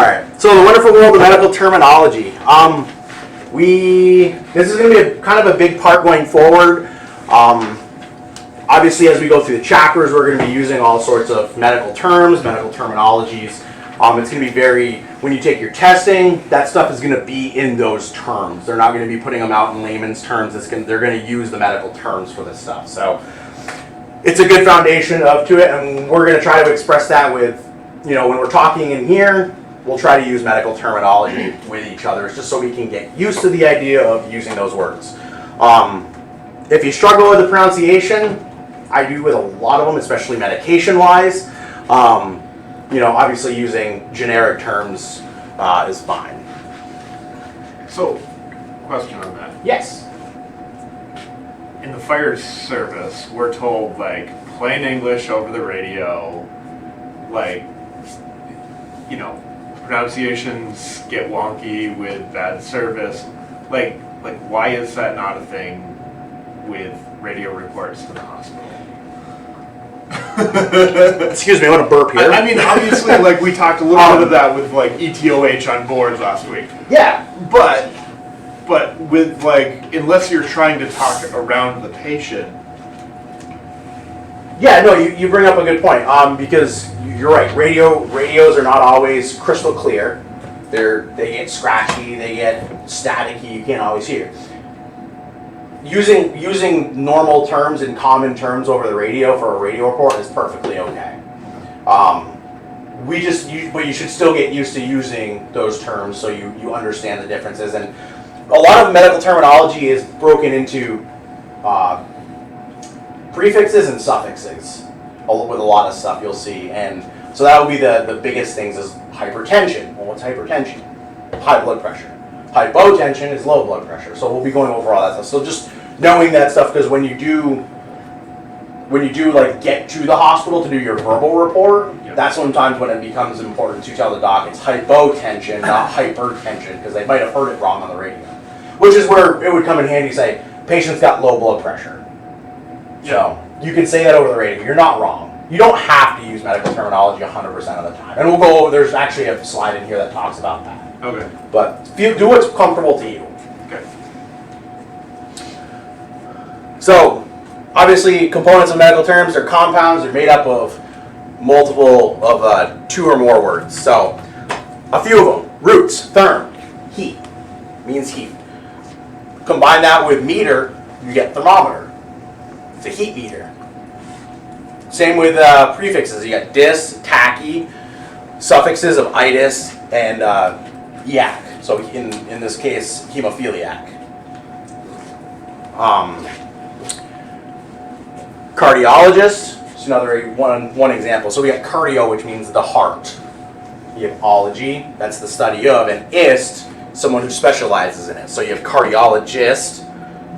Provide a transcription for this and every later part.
right. So the wonderful world of medical terminology. This is going to be kind of a big part going forward. Obviously, as we go through the chapters, we're going to be using all sorts of medical terms, medical terminologies. It's going to be when you take your testing, that stuff is going to be in those terms. They're not going to be putting them out in layman's terms. They're going to use the medical terms for this stuff. So it's a good foundation to it, and we're going to try to express that with, when we're talking in here, we'll try to use medical terminology with each other just so we can get used to the idea of using those words. If you struggle with the pronunciation, I do with a lot of them, especially medication-wise. Obviously using generic terms is fine. So, question on that. Yes. In the fire service, we're told, plain English over the radio, pronunciations get wonky with bad service. Why is that not a thing with radio reports to the hospital? Excuse me, I want to burp here. I mean, obviously, we talked a little bit of that with, ETOH on boards last week. Yeah. But with, unless you're trying to talk around the patient. Yeah, no, you bring up a good point, because you're right, radios are not always crystal clear. They get scratchy, they get staticky, you can't always hear. Using normal terms and common terms over the radio for a radio report is perfectly okay. But you should still get used to using those terms so you understand the differences. And a lot of medical terminology is broken into prefixes and suffixes with a lot of stuff you'll see. And so that will be the biggest things is hypertension. Well, what's hypertension? High blood pressure. Hypotension is low blood pressure. So we'll be going over all that stuff. So just knowing that stuff, because when you do get to the hospital to do your verbal report, that's sometimes when it becomes important to tell the doc it's hypotension, not hypertension, because they might have heard it wrong on the radio. Which is where it would come in handy to say, patient's got low blood pressure. So you can say that over the radio. You're not wrong. You don't have to use medical terminology 100% of the time. And we'll go over, there's actually a slide in here that talks about that. Okay. But do what's comfortable to you. Okay. So, obviously, components of medical terms, they're compounds. They're made up of multiple of 2 or more words. So, a few of them. Roots, therm, heat, means heat. Combine that with meter, you get thermometer. It's a heat meter. Same with prefixes. You got dis, tachy, suffixes of itis, and iac. So in this case, hemophiliac. Cardiologist is another one example. So we got cardio, which means the heart. You have ology, that's the study of, and ist, someone who specializes in it. So you have cardiologist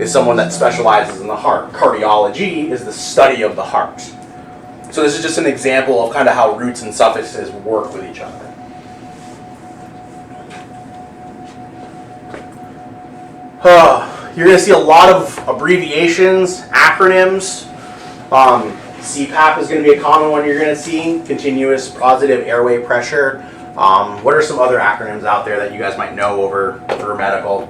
is someone that specializes in the heart. Cardiology is the study of the heart. So this is just an example of kind of how roots and suffixes work with each other. You're going to see a lot of abbreviations, acronyms. CPAP is going to be a common one you're going to see, continuous positive airway pressure. What are some other acronyms out there that you guys might know over medical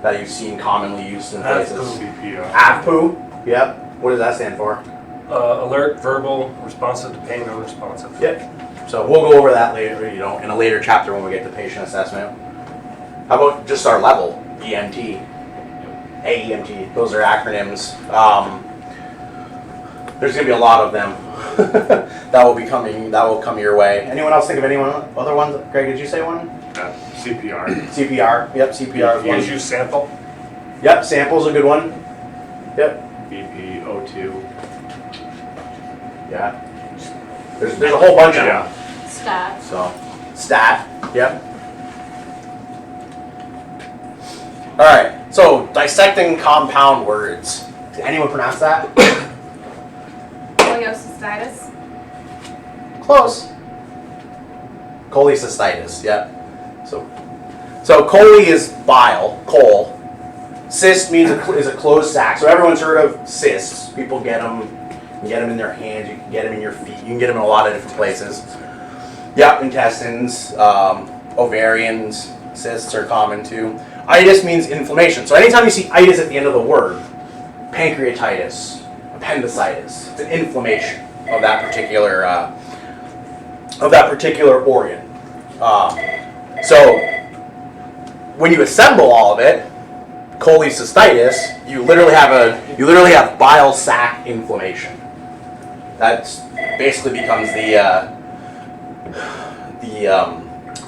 that you've seen commonly used in places? AVPU, yep. What does that stand for? Alert, verbal, responsive to pain, unresponsive. Yep. So we'll go over that later, in a later chapter when we get to patient assessment. How about just our level, EMT, AEMT, those are acronyms. There's going to be a lot of them that will come your way. Anyone else think of other ones? Greg, did you say one? CPR. CPR, yep, CPR. Please use sample. Yep, sample's a good one. Yep. BP, O2. Yeah. There's a whole bunch of them. Stat. So, stat, yep. Alright, so dissecting compound words. Did anyone pronounce that? Cholecystitis. Close. Cholecystitis, yep. So chole is bile, chole. Cyst means is a closed sac. So everyone's heard of cysts. People get them. You can get them in their hands. You can get them in your feet. You can get them in a lot of different places. Yep, intestines. ovarian cysts are common too. Itis means inflammation. So anytime you see itis at the end of the word, pancreatitis, appendicitis, it's an inflammation of that particular organ. So when you assemble all of it, cholecystitis, you literally have bile sac inflammation. That basically becomes the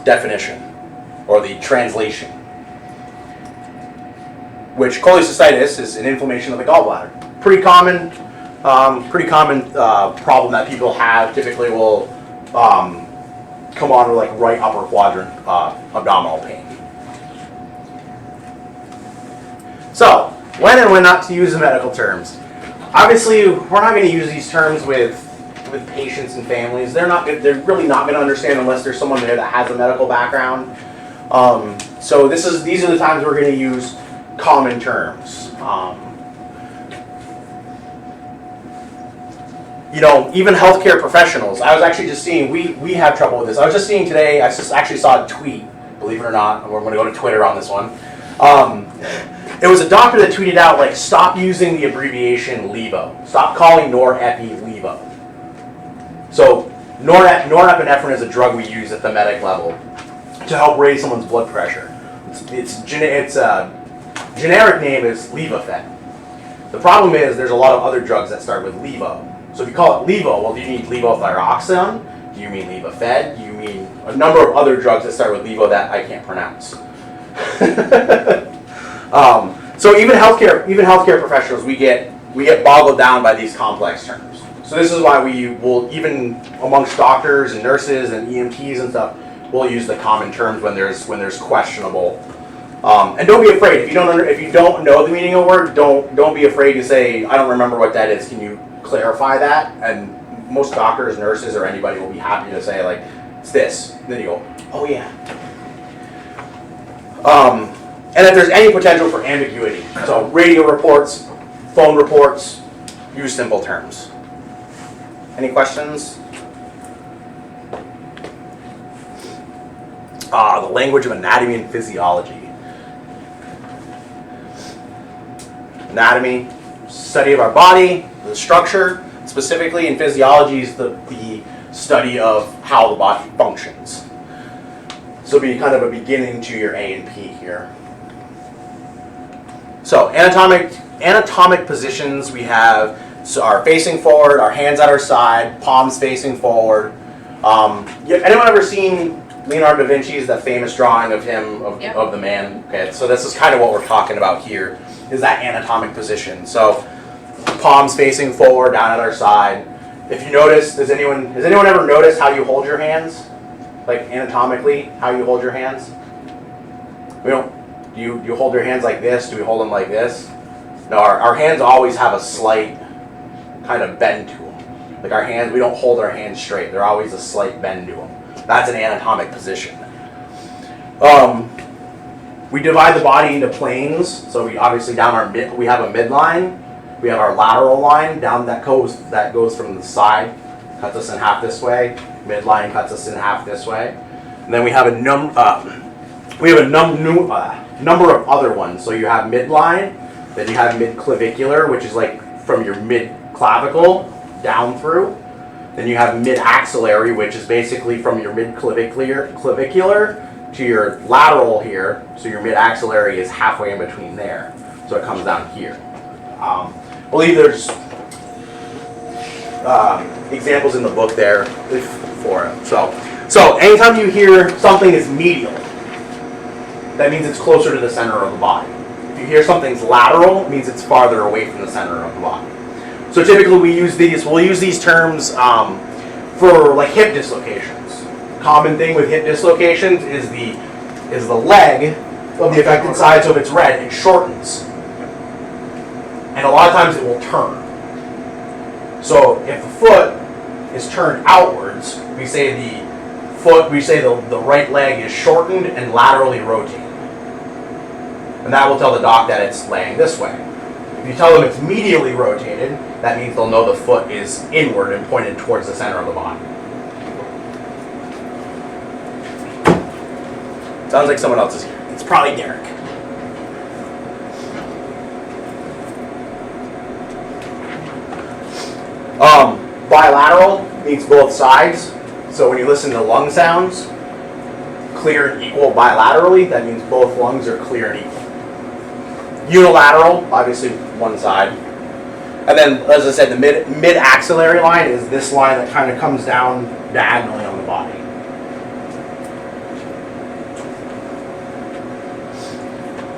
definition or the translation. Which cholecystitis is an inflammation of the gallbladder. Pretty common problem that people have. Typically will come on with like right upper quadrant abdominal pain. So, when and when not to use the medical terms. Obviously, we're not going to use these terms with patients and families. They're really not going to understand unless there's someone there that has a medical background. So these are the times we're going to use common terms. Even healthcare professionals. I was actually just seeing, we have trouble with this. I was just seeing today, I just actually saw a tweet, believe it or not, we're going to go to Twitter on this one. It was a doctor that tweeted out, like, stop using the abbreviation LEVO. Stop calling norepi LEVO. So, norepinephrine is a drug we use at the medic level to help raise someone's blood pressure. Its generic name is Levophed. The problem is there's a lot of other drugs that start with LEVO. So if you call it LEVO, well, do you mean levothyroxine? Do you mean Levophed? Do you mean a number of other drugs that start with LEVO that I can't pronounce? So even healthcare professionals, we get boggled down by these complex terms. So this is why we will, even amongst doctors and nurses and EMTs and stuff, we'll use the common terms when there's questionable. And don't be afraid if you don't know the meaning of a word. Don't be afraid to say, I don't remember what that is. Can you clarify that? And most doctors, nurses, or anybody will be happy to say, like, it's this. And then you go, oh yeah. And if there's any potential for ambiguity, so radio reports, phone reports, use simple terms. Any questions? The language of anatomy and physiology. Anatomy, study of our body, the structure. Specifically in physiology is the study of how the body functions. So it'll be kind of a beginning to your A and P here. So anatomic positions we have are facing forward, our hands at our side, palms facing forward. Anyone ever seen Leonardo da Vinci's that famous drawing of him of the man? Okay, so this is kind of what we're talking about here, is that anatomic position. So palms facing forward, down at our side. If you notice, has anyone ever noticed how you hold your hands? Like anatomically, how you hold your hands? Do you hold your hands like this? Do we hold them like this? No, our hands always have a slight kind of bend to them. Like our hands, we don't hold our hands straight. They're always a slight bend to them. That's an anatomic position. We divide the body into planes. So we obviously we have a midline. We have our lateral line down that goes from the side, cuts us in half this way. Midline cuts us in half this way. And then we have a number of other ones. So you have midline, then you have midclavicular, which is like from your mid-clavicle down through. Then you have mid-axillary, which is basically from your mid-clavicular to your lateral here. So your mid-axillary is halfway in between there. So it comes down here. I believe there's examples in the book there for it. So anytime you hear something is medial, that means it's closer to the center of the body. If you hear something's lateral, it means it's farther away from the center of the body. So typically we'll use these terms for like hip dislocations. Common thing with hip dislocations is the leg of the affected side, so if it's red, it shortens. And a lot of times it will turn. So if the foot is turned outwards, we say the right leg is shortened and laterally rotated. And that will tell the doc that it's laying this way. If you tell them it's medially rotated, that means they'll know the foot is inward and pointed towards the center of the body. Sounds like someone else is here. It's probably Derek. Bilateral means both sides. So when you listen to lung sounds, clear and equal bilaterally, that means both lungs are clear and equal. Unilateral, obviously one side. And then, as I said, the mid-axillary line is this line that kind of comes down diagonally on the body.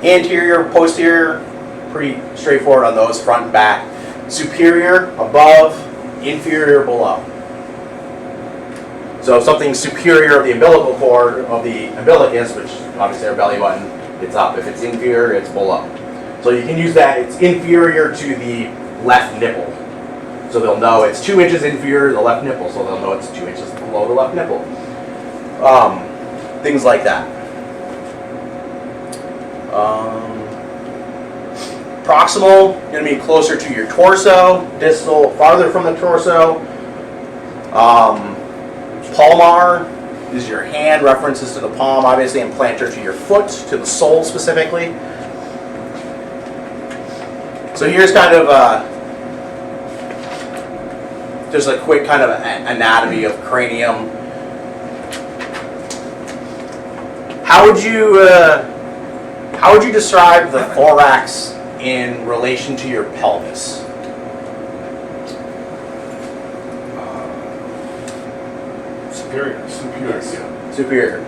Anterior, posterior, pretty straightforward on those, front and back. Superior, above, inferior, below. So if something's superior of the umbilical cord, of the umbilicus, which obviously our belly button, it's up. If it's inferior, it's below. So you can use that, it's inferior to the left nipple. So they'll know it's 2 inches inferior to the left nipple, so they'll know it's 2 inches below the left nipple. Things like that. Proximal, going to be closer to your torso. Distal, farther from the torso. Palmar is your hand, references to the palm, obviously, and plantar to your foot, to the sole specifically. So here's kind of just a quick kind of anatomy of cranium. How would you describe the thorax in relation to your pelvis? Superior. Superior.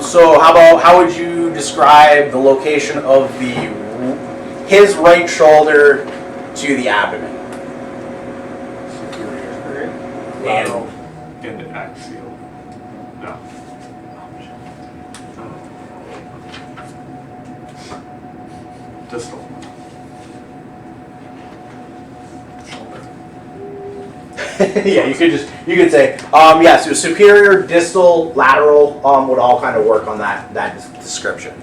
So how would you describe the location of his right shoulder to the abdomen? Superior. And And axial. No. Distal. yeah, you could say yeah. So superior, distal, lateral would all kind of work on that description.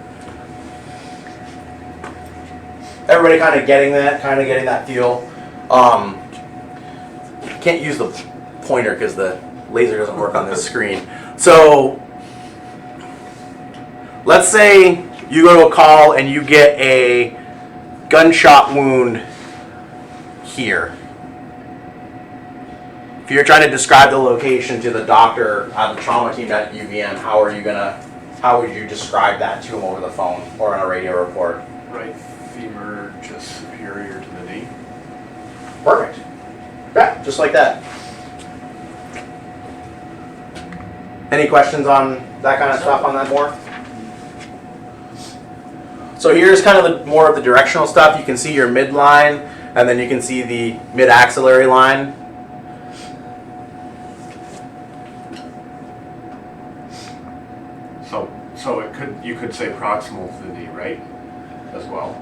Everybody kind of getting that feel. Can't use the pointer because the laser doesn't work on this screen. So let's say you go to a call and you get a gunshot wound here. If you're trying to describe the location to the doctor at the trauma team at UVM, how would you describe that to him over the phone or on a radio report? Right femur just superior to the knee. Perfect. Yeah, just like that. Any questions on that kind of stuff on that more? So here's kind of more of the directional stuff. You can see your midline, and then you can see the mid-axillary line. So you could say proximal to the knee, right? As well.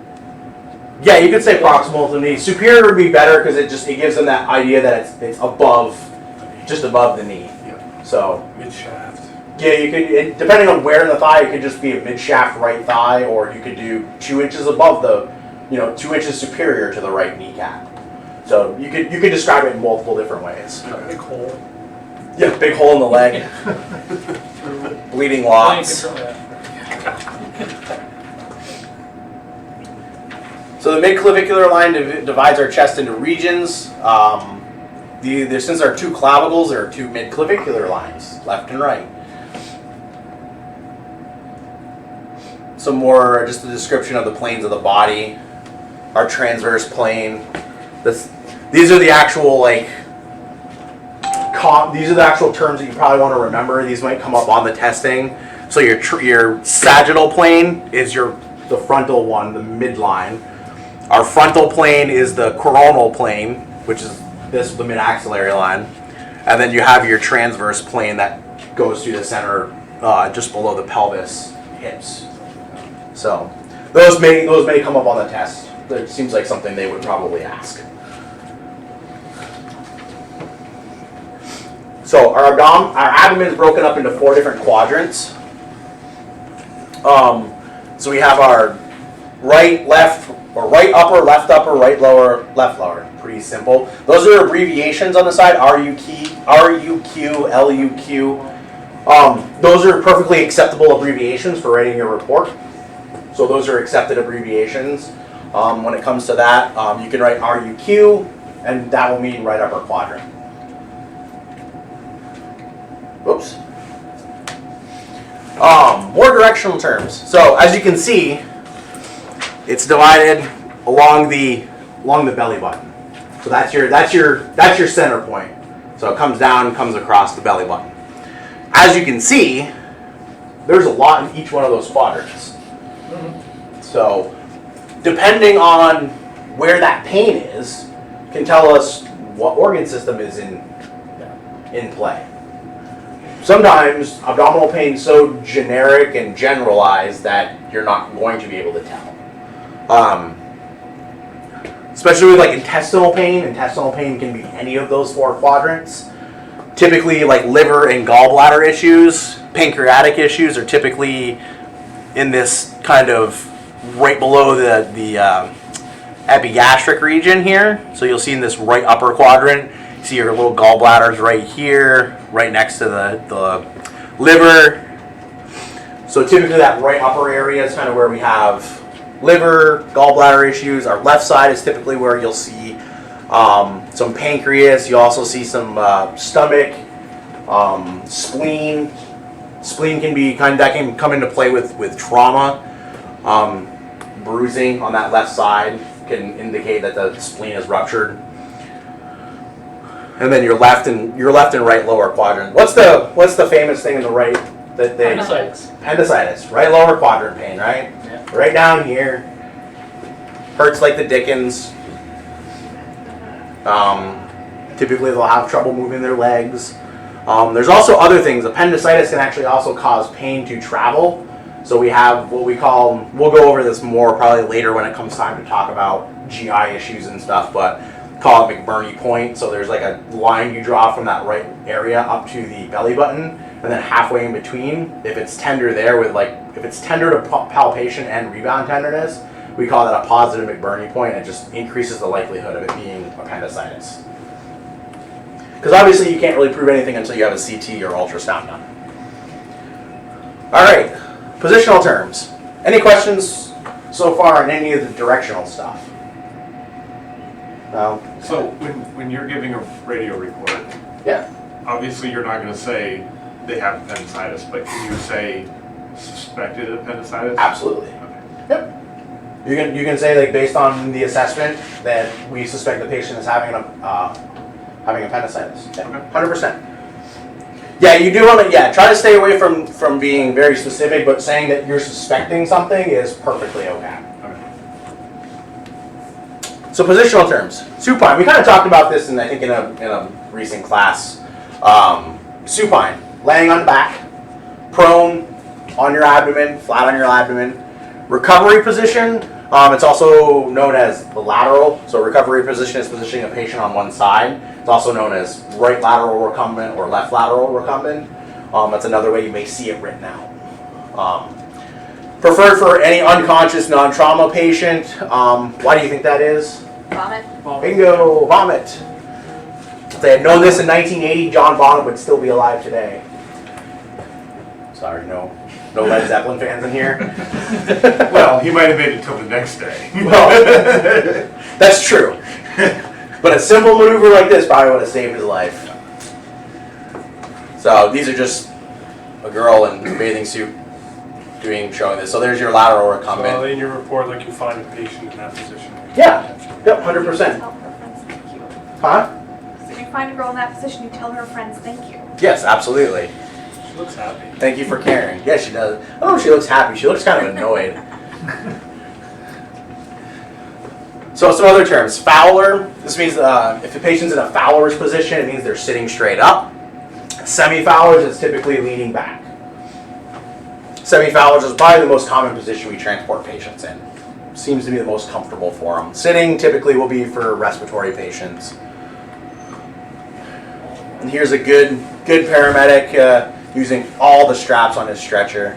Yeah, you could say proximal to the knee. Superior would be better because it gives them that idea that it's above, just above the knee. Yeah. So Mid shaft. yeah, you could, depending on where in the thigh, it could just be a mid-shaft right thigh, or you could do 2 inches above 2 inches superior to the right kneecap. So you could describe it in multiple different ways. A big hole. Yeah, big hole in the leg, bleeding lots. So the midclavicular line divides our chest into regions. Since there are 2 clavicles, there are 2 midclavicular lines, left and right. Some more, just a description of the planes of the body. Our transverse plane. These are the actual these are the actual terms that you probably want to remember. These might come up on the testing. So your sagittal plane is the frontal one, the midline. Our frontal plane is the coronal plane, which is the mid-axillary line. And then you have your transverse plane that goes through the center, just below the pelvis, hips. So those may come up on the test. It seems like something they would probably ask. So our abdomen is broken up into 4 different quadrants. So we have our right, left, or right upper, left upper, right lower, left lower. Pretty simple. Those are abbreviations on the side. RUQ, LUQ. those are perfectly acceptable abbreviations for writing your report. So those are accepted abbreviations. When it comes to that, you can write RUQ, and that will mean right upper quadrant. Oops. More directional terms. So as you can see, it's divided along the belly button. So that's your center point. So it comes down and comes across the belly button. As you can see, there's a lot in each one of those quadrants. So depending on where that pain is, can tell us what organ system is in play. Sometimes abdominal pain is so generic and generalized that you're not going to be able to tell. Especially with like intestinal pain. Intestinal pain can be any of those 4 quadrants. Typically, like liver and gallbladder issues, pancreatic issues are typically in this kind of right below the epigastric region here. So you'll see in this right upper quadrant, you see your little gallbladders right here, right next to the liver. So typically that right upper area is kind of where we have liver, gallbladder issues. Our left side is typically where you'll see some pancreas. You also see some stomach, spleen. Spleen can come into play with trauma. Bruising on that left side can indicate that the spleen is ruptured. And then your left and right lower quadrant. What's the famous thing in the right that they appendicitis, right lower quadrant pain, right? Yeah. Right down here. Hurts like the dickens. Typically they'll have trouble moving their legs. There's also other things. Appendicitis can actually also cause pain to travel. So we have what we call, we'll go over this more probably later when it comes time to talk about GI issues and stuff, but call it McBurney point. So there's like a line you draw from that right area up to the belly button, and then halfway in between, if it's tender there with if it's tender to palpation and rebound tenderness, we call that a positive McBurney point. It just increases the likelihood of it being appendicitis. Because obviously you can't really prove anything until you have a CT or ultrasound done. All right, positional terms. Any questions so far on any of the directional stuff? No? So when you're giving a radio report, Yeah. obviously you're not going to say they have appendicitis, but can you say suspected appendicitis? Absolutely. Okay. Yep. You can say like based on the assessment that we suspect the patient is having appendicitis. Yeah, 100%. Yeah, you do want to try to stay away from being very specific, but saying that you're suspecting something is perfectly okay. So positional terms. Supine. We kind of talked about this in a recent class. Supine. Laying on the back, prone on your abdomen, flat on your abdomen. Recovery position. It's also known as the lateral. So recovery position is positioning a patient on one side. It's also known as right lateral recumbent or left lateral recumbent. That's another way you may see it written out. Preferred for any unconscious non-trauma patient. Why do you think that is? Vomit. Bingo, vomit. If they had known this in 1980, John Bonham would still be alive today. Sorry, no Led Zeppelin fans in here. Well, he might have made it till the next day. Well, that's true. But a simple maneuver like this probably would have saved his life. So these are just a girl in a bathing suit showing this. So there's your lateral recumbent. So in your report, like you find a patient in that position. Yeah. Yep, 100%. Tell her friends thank you. Huh? So if you find a girl in that position, you tell her friends thank you. Yes, absolutely. She looks happy. Thank you for caring. Yes, she does. I don't know if she looks happy. She looks kind of annoyed. So some other terms. Fowler. This means if the patient's in a Fowler's position, it means they're sitting straight up. Semi-Fowler's is typically leaning back. Semi-Fowler's is probably the most common position we transport patients in. Seems to be the most comfortable for them. Sitting typically will be for respiratory patients. And here's a good paramedic using all the straps on his stretcher,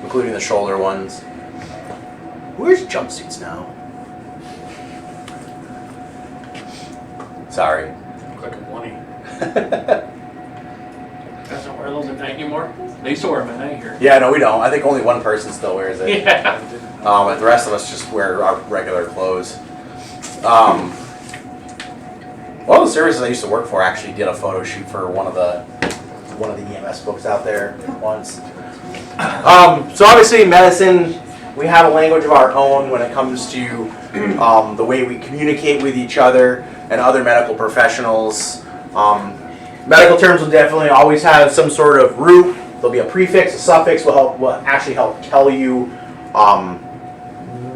including the shoulder ones. Where's jumpsuits now? Sorry. Look like a bunny. Doesn't wear those at night anymore. anymore? They used to wear them at night here. Yeah, no, we don't. I think only one person still wears it. Yeah. And the rest of us just wear our regular clothes. One of the services I used to work for actually did a photo shoot for one of the EMS books out there once. So obviously in medicine, we have a language of our own when it comes to the way we communicate with each other and other medical professionals. Medical terms will definitely always have some sort of root. There'll be a prefix, a suffix will actually help tell you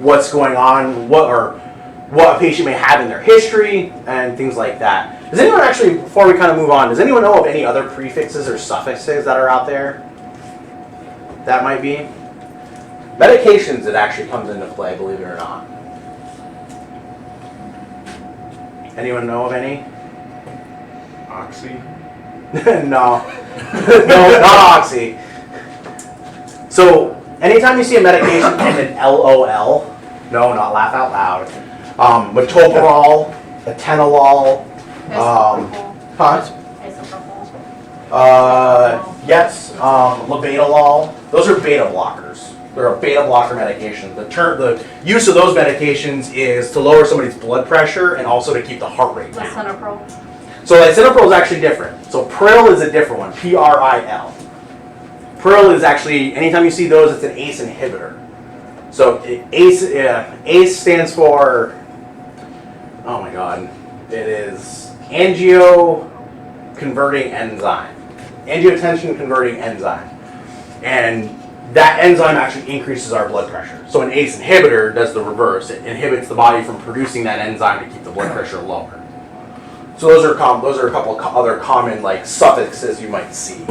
what's going on, what a patient may have in their history, and things like that. Does anyone actually, before we kind of move on, does anyone know of any other prefixes or suffixes that are out there? That might be. Medications, it actually comes into play, believe it or not. Anyone know of any? Oxy? No. No, not Oxy. So, anytime you see a medication end in LOL, no, not laugh out loud. Metoprolol, atenolol, yes, labetalol. Those are beta blockers. They're a beta blocker medication. The use of those medications is to lower somebody's blood pressure and also to keep the heart rate down. Lisinopril. So lisinopril is actually different. So pril is a different one, P-R-I-L. Pril is actually, anytime you see those, it's an ACE inhibitor. So ACE stands for, oh my god, it is angiotensin-converting enzyme. And that enzyme actually increases our blood pressure. So an ACE inhibitor does the reverse. It inhibits the body from producing that enzyme to keep the blood pressure lower. So those are a couple of other common like suffixes you might see.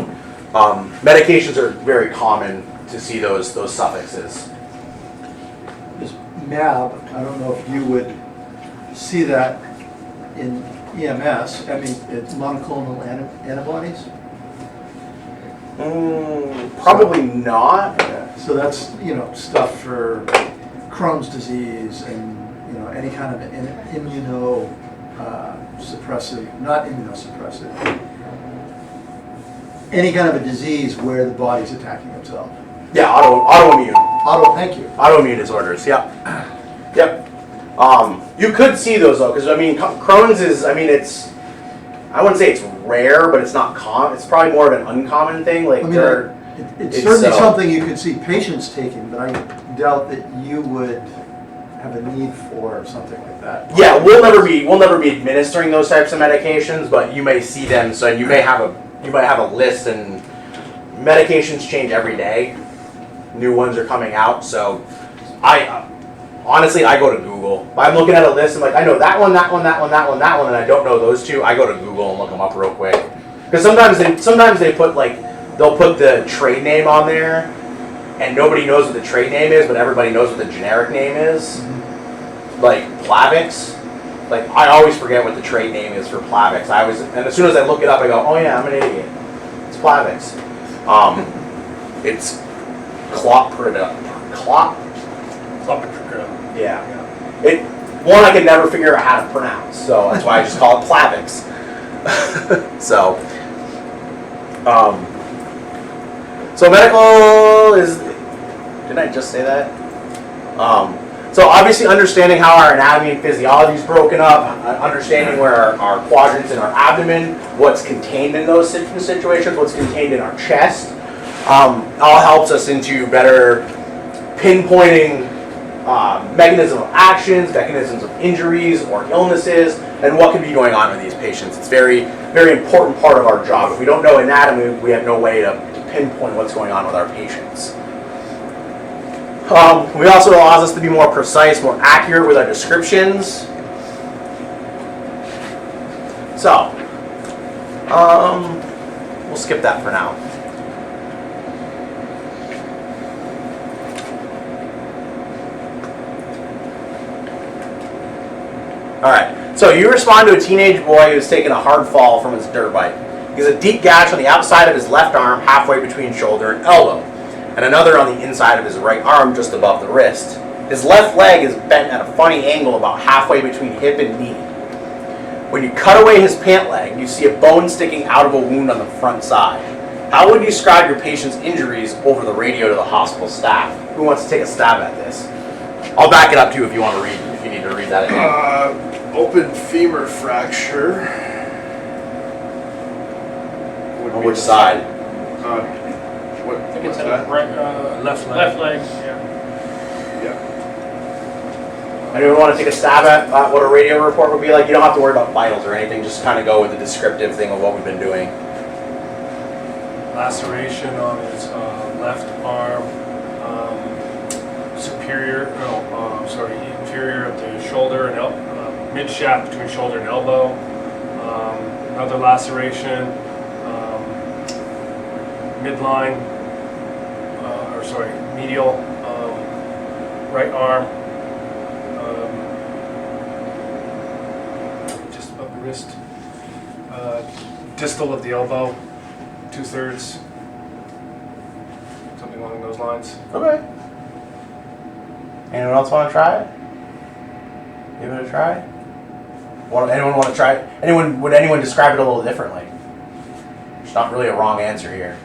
Medications are very common to see those suffixes. This MAB, I don't know if you would see that in EMS. I mean, it's monoclonal antibodies. Probably not. So that's, stuff for Crohn's disease and, any kind of not immunosuppressive, any kind of a disease where the body's attacking itself. Yeah, autoimmune. Thank you. Autoimmune disorders, yep. Yep. You could see those though, because Crohn's is, I wouldn't say it's rare, but it's not common. It's probably more of an uncommon thing. Like it's certainly something you could see patients taking, but I doubt that you would have a need for something like that. Yeah, we'll never be administering those types of medications, but you may see them. So you might have a list, and medications change every day. New ones are coming out, so honestly, I go to Google. If I'm looking at a list, I'm like, I know that one, and I don't know those two. I go to Google and look them up real quick. Because sometimes they put they'll put the trade name on there, and nobody knows what the trade name is, but everybody knows what the generic name is. Like Plavix. Like I always forget what the trade name is for Plavix. And as soon as I look it up, I go, oh yeah, I'm an idiot. It's Plavix. It's Clopidogrel. Yeah. One I can never figure out how to pronounce, so that's why I just call it Plavix. So medical is. Didn't I just say that? So obviously understanding how our anatomy and physiology is broken up, understanding where our quadrants in our abdomen, what's contained in those situations, what's contained in our chest, all helps us into better pinpointing mechanisms of actions, mechanisms of injuries or illnesses, and what could be going on with these patients. It's very, very important part of our job. If we don't know anatomy, we have no way to pinpoint what's going on with our patients. We also allows us to be more precise, more accurate with our descriptions. So, we'll skip that for now. Alright, so you respond to a teenage boy who's taken a hard fall from his dirt bike. He has a deep gash on the outside of his left arm, halfway between shoulder and elbow, and another on the inside of his right arm, just above the wrist. His left leg is bent at a funny angle about halfway between hip and knee. When you cut away his pant leg, you see a bone sticking out of a wound on the front side. How would you describe your patient's injuries over the radio to the hospital staff? Who wants to take a stab at this? I'll back it up too if you want to read, if you need to read that again. Open femur fracture. Would On be- which side? What, I think what's it's that? right, Left leg. left leg, yeah. Yeah. Anyone want to take a stab at what a radio report would be like? You don't have to worry about vitals or anything. Just kind of go with the descriptive thing of what we've been doing. Laceration on his left arm, inferior of the shoulder and mid shaft between shoulder and elbow. Another laceration, midline, medial right arm, just above the wrist, distal of the elbow, 2/3, something along those lines. Okay. Anyone else want to try it? Give it a try? Anyone want to try it? Would anyone describe it a little differently? There's not really a wrong answer here.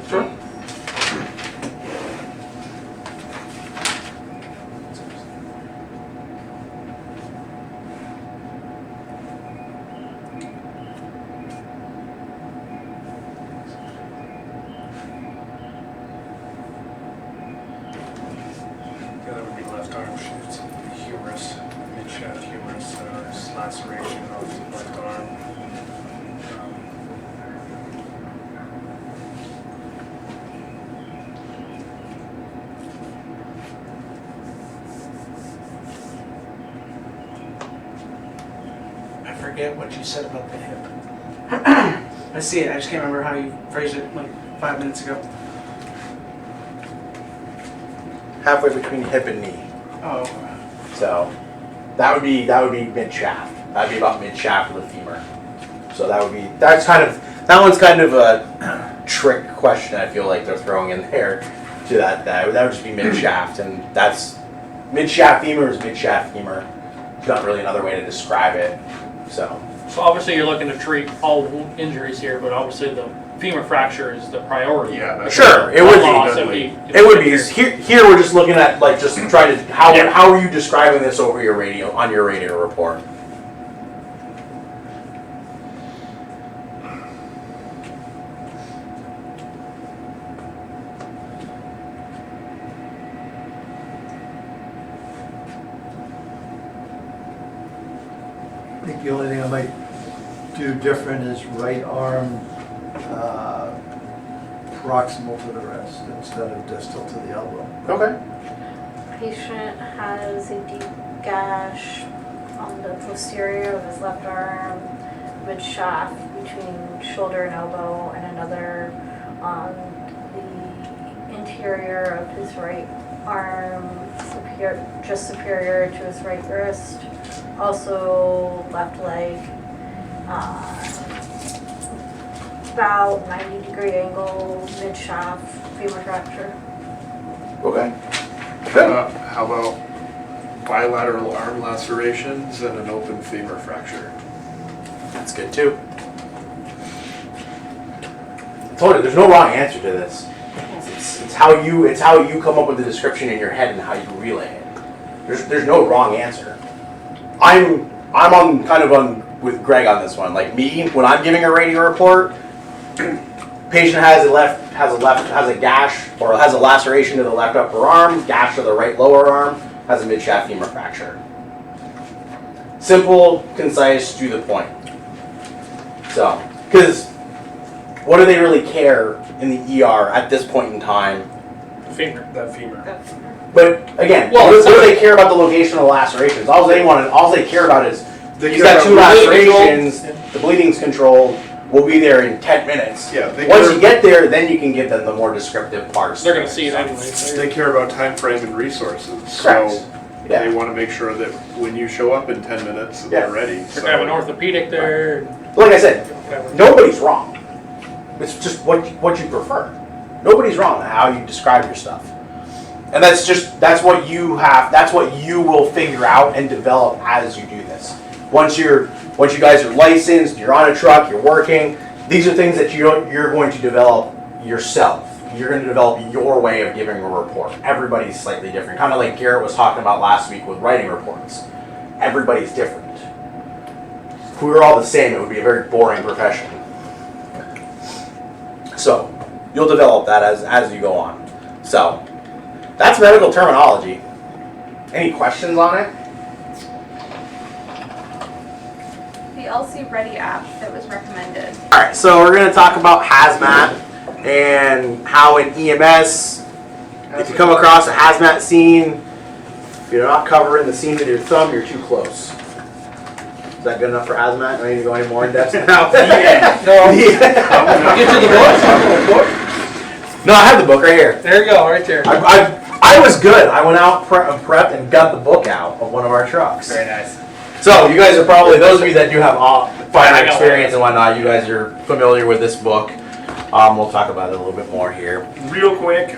Sure. The other would be left arm shoots, humerus, mid-shaft humerus, laceration of the left arm. I forget what you said about the hip. I see it, I just can't remember how you phrased it like 5 minutes ago. Halfway between hip and knee. Oh, So that would be mid shaft. That'd be about mid shaft of the femur. So that one's kind of a trick question. I feel like they're throwing in there to that. That would just be mid shaft, and that's mid shaft femur is mid shaft femur. There's not really another way to describe it. So obviously you're looking to treat all injuries here, but obviously the femur fracture is the priority. Yeah, that's sure, it would Also, be. if It would you be. get Here we're just looking at like just trying to how Yeah. how are you describing this over your radio on your radio report? I think the only thing I might do different is right arm proximal to the wrist instead of distal to the elbow. Okay. Patient has a deep gash on the posterior of his left arm, mid shaft between shoulder and elbow, and another on the interior of his right arm, just superior to his right wrist. Also left leg, about 90-degree angle, mid shaft, femur fracture. Okay. Good. How about bilateral arm lacerations and an open femur fracture? That's good too. I told you, there's no wrong answer to this. It's how you come up with the description in your head and how you relay it. There's no wrong answer. I'm on with Greg on this one. Like me, when I'm giving a radio report, patient has a gash or has a laceration to the left upper arm, gash to the right lower arm, has a mid shaft femur fracture. Simple, concise, to the point. So, because what do they really care in the ER at this point in time? femur. That femur. But again, Well, what do they care about the location of the lacerations? All they care about is They he's care got two about lacerations, the bleeding's controlled, we'll be there in 10 minutes. Yeah, they Once care- you get there, then you can give them the more descriptive parts. They're going to see it anyway. They care about time frame and resources. Correct. So Yeah. they want to make sure that when you show up in 10 minutes, Yeah. they're ready. They're So- going to have an orthopedic there. Like I said, Whatever. nobody's wrong. It's just what you prefer. Nobody's wrong in how you describe your stuff. And that's what you will figure out and develop as you do this. Once you guys are licensed, you're on a truck, you're working, these are things that you're going to develop yourself. You're going to develop your way of giving a report. Everybody's slightly different. Kind of like Garrett was talking about last week with writing reports. Everybody's different. If we were all the same, it would be a very boring profession. So, you'll develop that as you go on. So, that's medical terminology. Any questions on it? The LC Ready app that was recommended. Alright, so we're going to talk about Hazmat and how in EMS, if you come across a Hazmat scene, if you're not covering the scene with your thumb, you're too close. Is that good enough for Hazmat? Do I need to go any more in depth now? Get to the book. No, I have the book right here. There you go, right there. I was good. I went out prepped and got the book out of one of our trucks. Very nice. So you guys are probably, those of you that do have fire I got experience and whatnot, you guys are familiar with this book. We'll talk about it a little bit more here. Real quick,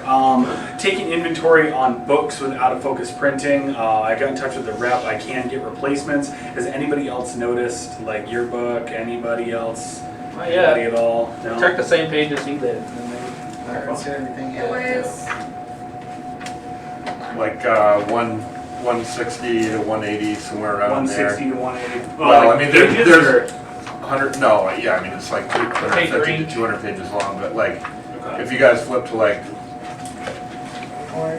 taking inventory on books with out-of-focus printing. I got in touch with the rep. I can get replacements. Has anybody else noticed, like your book? Anybody else? Not Anybody yet. at all? No? Check the same page as he did. I haven't seen anything It yet. was, Like 160 to 180, somewhere around 160 there. to 180. Well, I mean, pages there's or- 100. No, yeah, I mean it's like 250 range. to 200 pages long. But like, Okay. if you guys flip to like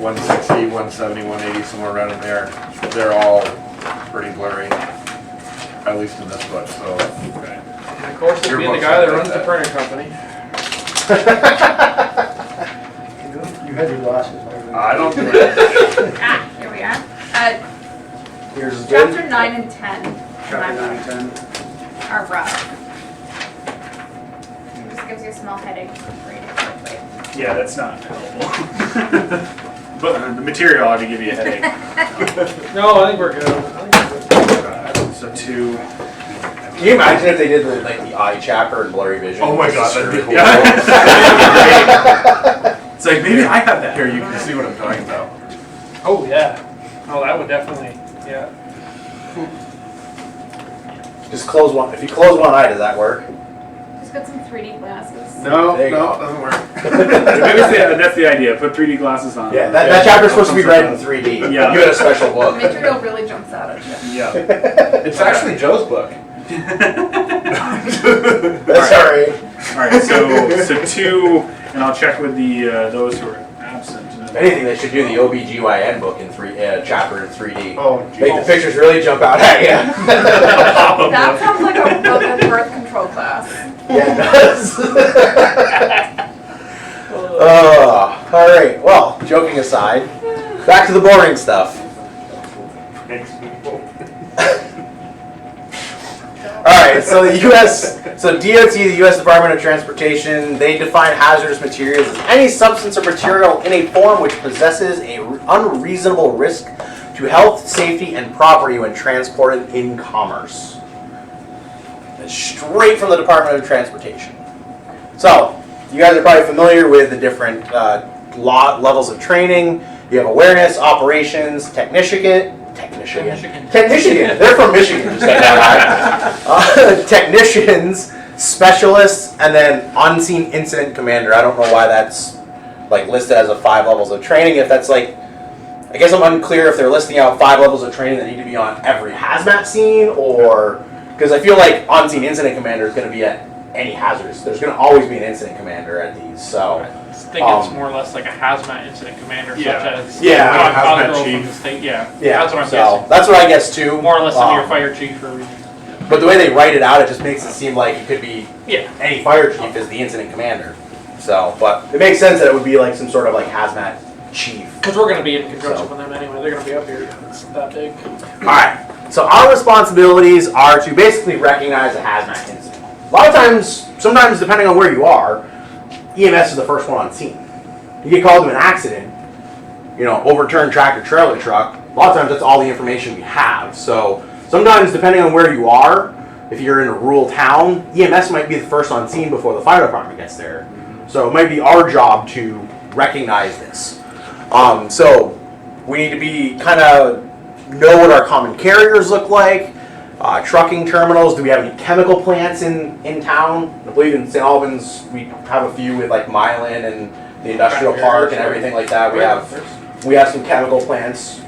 160, 170, 180, somewhere around in there, they're all pretty blurry. At least in this book. So Okay. And of course, Your being the book's guy that not runs the that. printer company. You had your glasses. I don't do it. here we are. Yours is good? Chapter 9 and 10 in my Chapter 9 book and 10. are rough. It just gives you a small headache from reading it quickly. Yeah, that's not helpful. But the material ought to give you a headache. No, I think we're good. So 2. Can you imagine if they did the eye chapter and blurry vision? Oh my This God, is that'd be really cool. It's like, maybe I have that. Here, you can see what I'm talking about. Oh, yeah. Oh, that would definitely, yeah. Just close one. If you close one eye, does that work? Just got some 3D glasses. No, There you no, go. it doesn't work. That's the idea. Put 3D glasses on. Yeah, that chapter's supposed to be read in 3D. Yeah. You had a special The book. material really jumps out at you. Yeah. It's actually Joe's book. That's alright. All right. So 2, and I'll check with the those who are absent. If anything, they should do the OBGYN book in chapter in 3D. Oh, Make the pictures really jump out at you. That sounds like a real birth control class. Yeah, it does. Alright, well, joking aside, back to the boring stuff. Alright, so the DOT, the U.S. Department of Transportation, they define hazardous materials as any substance or material in a form which possesses an unreasonable risk to health, safety, and property when transported in commerce. That's straight from the Department of Transportation. So, you guys are probably familiar with the different levels of training. You have awareness, operations, technician. They're from Michigan. Just like that. Technicians, specialists, and then on-scene incident commander. I don't know why that's like listed as a 5 levels of training. If that's like, I guess I'm unclear if they're listing out 5 levels of training that need to be on every hazmat scene, or because I feel like on-scene incident commander is going to be at any hazardous. There's going to always be an incident commander at these. So. I think it's more or less like a hazmat incident commander, Yeah. such as Yeah, hazmat Cosgrove chief. from the state. Yeah, Yeah, that's what I'm so guessing. that's what I guess too. More or less than your fire chief or But the way they write it out, it just makes it seem like it could be yeah. any fire chief is the incident commander. So, but it makes sense that it would be like some sort of like hazmat chief. Because we're going to be in conjunction So. with them anyway. They're going to be up here. It's that big. All right. So our responsibilities are to basically recognize a hazmat incident. A lot of times, sometimes depending on where you are, EMS is the first one on scene. You get called to an accident, overturned tractor trailer truck. A lot of times that's all the information we have. So sometimes depending on where you are, if you're in a rural town, EMS might be the first on scene before the fire department gets there. So it might be our job to recognize this. So we need to be kind of know what our common carriers look like. Trucking terminals. Do we have any chemical plants in town? I believe in St. Albans we have a few with like Mylan and the industrial park and everything like that. We have some chemical plants.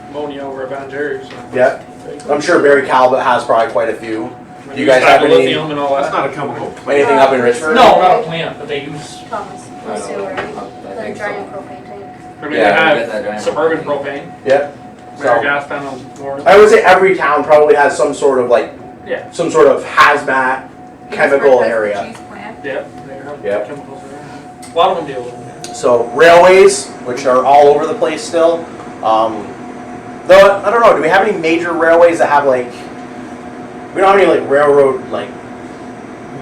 Ammonia over at Van Jerry's. Yep. I'm sure Barry Calvert has probably quite a few. Do you guys Got have any, lithium and all That's that? not a chemical plant. anything up in Richmond? No, not a plant, but they use. Thomas, I sewer, don't- I the think giant so. propane tank. I mean, Yeah, we they get that have giant suburban propane. propane. Yep. Better So gas down on north. I would say every town probably has some sort of like Yeah. some sort of hazmat chemical area. Cheese plant. Yep. They have Yep. chemicals around. A lot of them deal with it. So railways, which are all over the place still. Though I don't know, do we have any major railways that have like? We don't have any like railroad like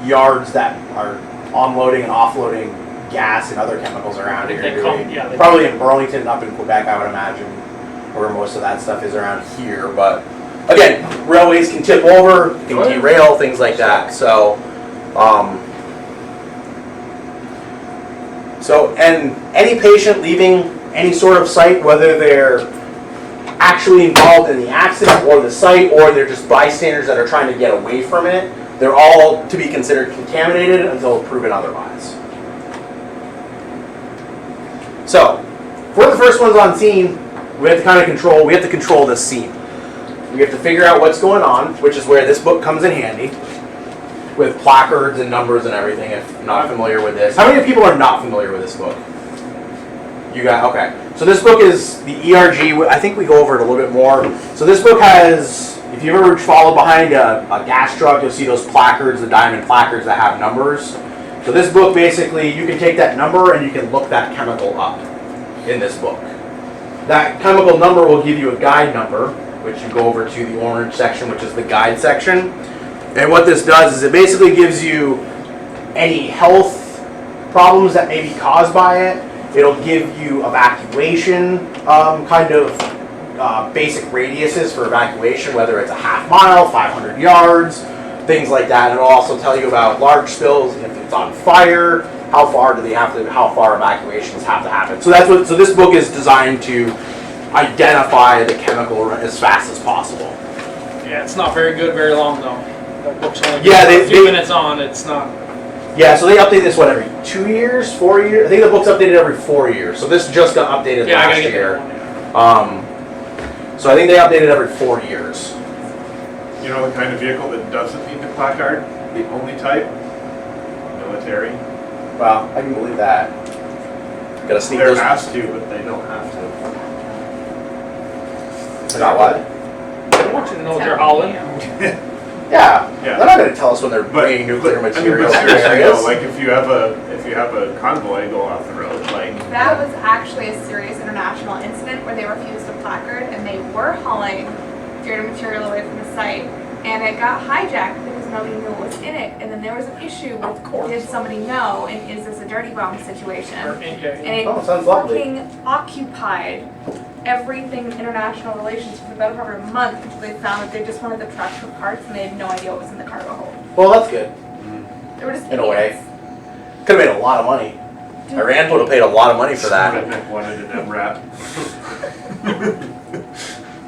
yards that are onloading and offloading gas and other chemicals around here. They do come- we? yeah, they- Probably in Burlington, up in Quebec, I would imagine, where most of that stuff is around here. But again, railways can tip over, can derail, things like that. So, and any patient leaving any sort of site, whether they're actually involved in the accident or the site, or they're just bystanders that are trying to get away from it, they're all to be considered contaminated until proven otherwise. So, if we're the first ones on scene, we have to control this scene. We have to figure out what's going on, which is where this book comes in handy, with placards and numbers and everything, if you're not familiar with this. How many people are not familiar with this book? You got, okay. So this book is the ERG, I think we go over it a little bit more. So this book has, if you've ever followed behind a gas truck, you'll see those placards, the diamond placards that have numbers. So this book basically, you can take that number and you can look that chemical up in this book. That chemical number will give you a guide number, which you go over to the orange section, which is the guide section. And what this does is it basically gives you any health problems that may be caused by it. It'll give you evacuation basic radiuses for evacuation, whether it's a half mile, 500 yards, things like that. It'll also tell you about large spills, if it's on fire, how far evacuations have to happen. So so this book is designed to identify the chemical as fast as possible. Yeah, it's not very good, very long though. That book's only Yeah, a few minutes on. It's not. Yeah, so they update this, every 2 years, 4 years? I think the book's updated every 4 years. So this just got updated Yeah, I last gotta get year. that one, yeah. So I think they updated every 4 years. You know the kind of vehicle that doesn't need the placard? The only type? Military. Wow, I can believe that. Gotta sneak They're those. asked to, but they don't have to. Got what? I want you to know what they're hauling. Yeah. Yeah. They're not gonna tell us when they're bringing nuclear materials to seriously areas. though, like if you have a convoy go off the road, like That was actually a serious international incident where they refused a placard and they were hauling dirty material away from the site. And it got hijacked because nobody knew what was in it. And then there was an issue Of with, course. did somebody know, and is this a dirty bomb situation? Or, And yeah. it Oh, sounds lovely. fucking occupied everything international relations for the better part of a month until they found that they just wanted the truck for parts and they had no idea what was in the cargo hold. Well, that's good. They were just In a way. idiots. Could've made a lot of money. Iran would have paid a lot of money for that. Redneck wanted an MRAP.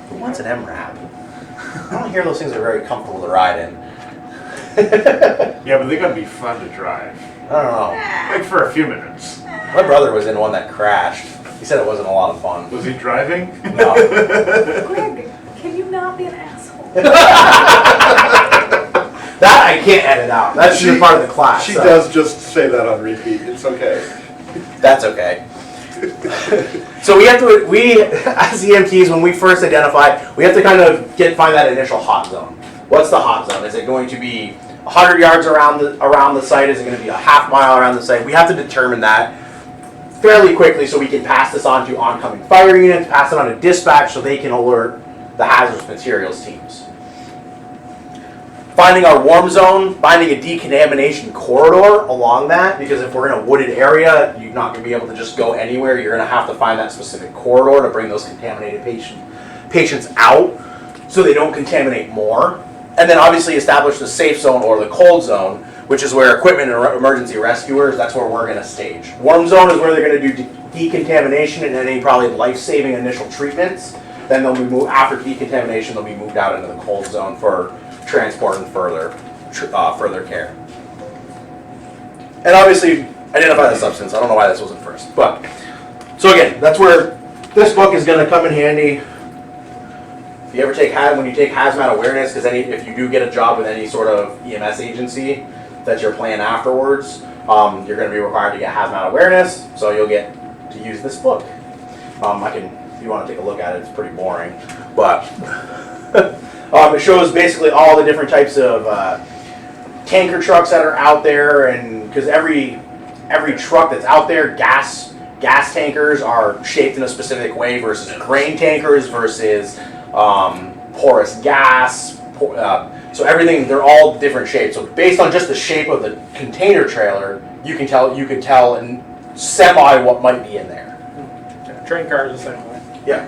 Who wants an MRAP? I don't hear those things are very comfortable to ride in. Yeah, but they gotta be fun to drive. I don't know. Like for a few minutes. My brother was in one that crashed. He said it wasn't a lot of fun. Was he driving? No. Greg, can you not be an asshole? That I can't edit out. That's just part of the class. She so does just say that on repeat, it's okay. That's okay. So we as EMTs, when we first identify, we have to kind of find that initial hot zone. What's the hot zone? Is it going to be 100 yards around the site? Is it going to be a half mile around the site? We have to determine that fairly quickly so we can pass this on to oncoming fire units, pass it on to dispatch so they can alert the hazardous materials teams. Finding our warm zone, finding a decontamination corridor along that, because if we're in a wooded area, you're not going to be able to just go anywhere. You're going to have to find that specific corridor to bring those contaminated patients out so they don't contaminate more. And then obviously establish the safe zone or the cold zone, which is where equipment and emergency rescuers, that's where we're going to stage. Warm zone is where they're going to do decontamination and any probably life-saving initial treatments. Then they'll be moved, after decontamination, they'll be moved out into the cold zone for transport and further care. And obviously, identify the substance. I don't know why this wasn't first, but so again, that's where this book is going to come in handy. If you ever when you take hazmat awareness, because if you do get a job with any sort of EMS agency that's your plan afterwards, you're going to be required to get hazmat awareness, so you'll get to use this book. If you want to take a look at it, it's pretty boring, but it shows basically all the different types of tanker trucks that are out there, and because every truck that's out there, gas tankers are shaped in a specific way versus grain tankers versus porous gas. So everything, they're all different shapes. So based on just the shape of the container trailer, you could tell and semi what might be in there. Yeah, train cars the same way. Yeah.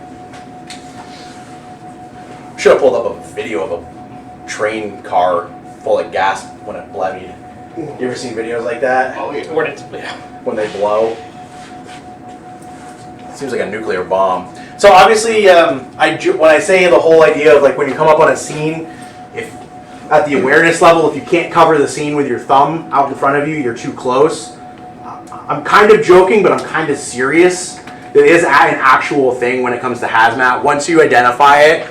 Should have pulled up a video of a train car full of gas when it levied. You ever seen videos like that? Oh, yeah. When they blow. It seems like a nuclear bomb. So obviously, when I say the whole idea of like when you come up on a scene, if at the awareness level, if you can't cover the scene with your thumb out in front of you, you're too close. I'm kind of joking, but I'm kind of serious. It is an actual thing when it comes to hazmat. Once you identify it,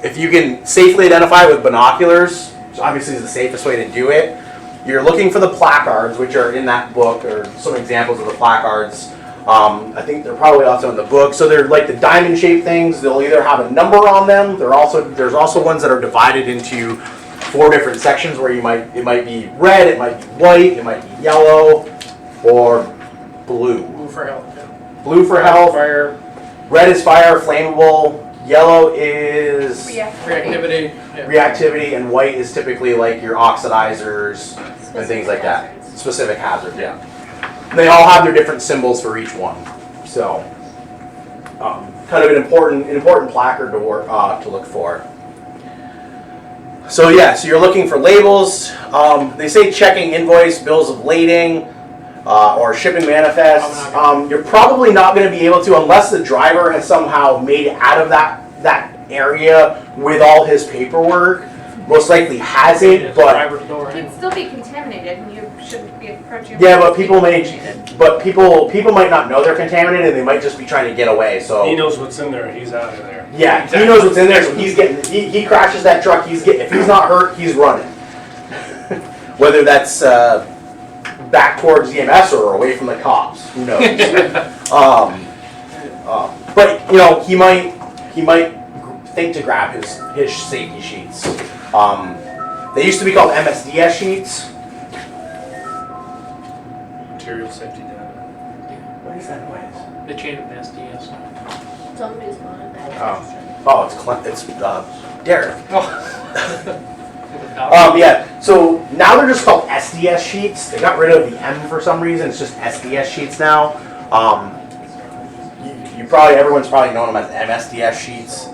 if you can safely identify it with binoculars, which obviously is the safest way to do it, you're looking for the placards, which are in that book, or some examples of the placards. I think they're probably also in the book. So they're like the diamond-shaped things. They'll either have a number on them. There's also ones that are divided into 4 different sections where it might be red, it might be white, it might be yellow, or blue. Blue for health. Yeah. Blue for health. Fire. Red is fire, flammable. Yellow is Reactivity. Yeah. reactivity, and white is typically like your oxidizers and things like that. Specific hazards, yeah. And they all have their different symbols for each one. So, kind of an important placard to look for. So yeah, so you're looking for labels. They say checking invoice, bills of lading, or shipping manifests. You're probably not going to be able to unless the driver has somehow made it out of that area with all his paperwork. Most likely has it, but It'd still be contaminated, and you shouldn't be approaching. yeah, but people might not know they're contaminated, and they might just be trying to get away. So He knows what's in there, he's out of there. yeah, Exactly. he knows what's in there, so he crashes that truck. If he's not hurt, he's running. Whether that's back towards EMS or away from the cops, who knows? But you know, he might think to grab his safety sheets. They used to be called MSDS sheets. Material safety data. What is that noise? The chain of SDS. Somebody's going to It's Derek. Yeah, so now they're just called SDS sheets. They got rid of the M for some reason. It's just SDS sheets now. Everyone's probably known them as MSDS sheets.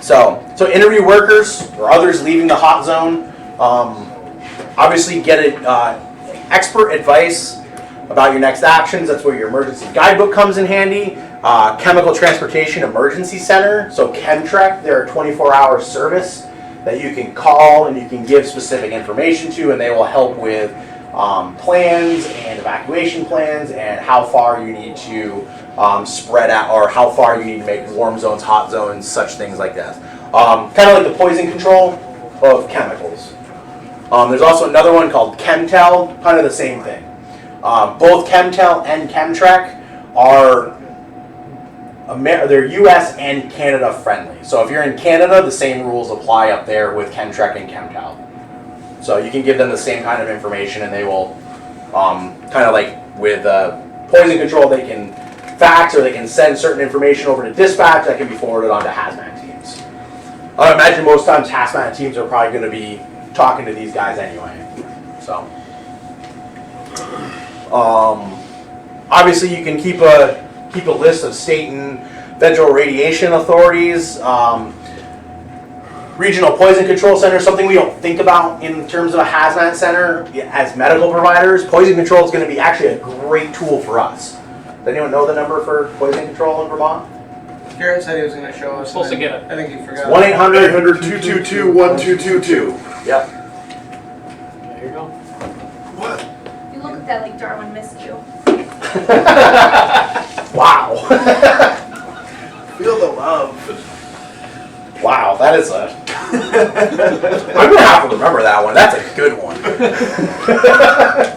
So interview workers or others leaving the hot zone, obviously get expert advice about your next actions. That's where your emergency guidebook comes in handy. Chemical Transportation Emergency Center, so Chemtrec, they're a 24-hour service that you can call and you can give specific information to, and they will help with plans and evacuation plans and how far you need to spread out, or how far you need to make warm zones, hot zones, such things like that. Kind of like the poison control of chemicals. There's also another one called Chemtel, kind of the same thing. Both Chemtel and Chemtrec they're US and Canada friendly. So if you're in Canada, the same rules apply up there with Chemtrec and Chemtel. So you can give them the same kind of information, and they will, kind of like with poison control, they can fax or they can send certain information over to dispatch that can be forwarded on to hazmat teams. I imagine most times hazmat teams are probably going to be talking to these guys anyway. So, obviously you can keep a list of state and federal radiation authorities. Regional Poison Control Center, something we don't think about in terms of a hazmat center as medical providers. Poison control is going to be actually a great tool for us. anyone know the number for poison control in Vermont? Garrett said he was gonna show us. Supposed to and get it. I think he forgot. 1-800-222-1222. Yep. There you go. What? You look at that like Darwin missed you. Wow. Feel the love. Wow, that is a. I'm gonna have to remember that one. That's a good one.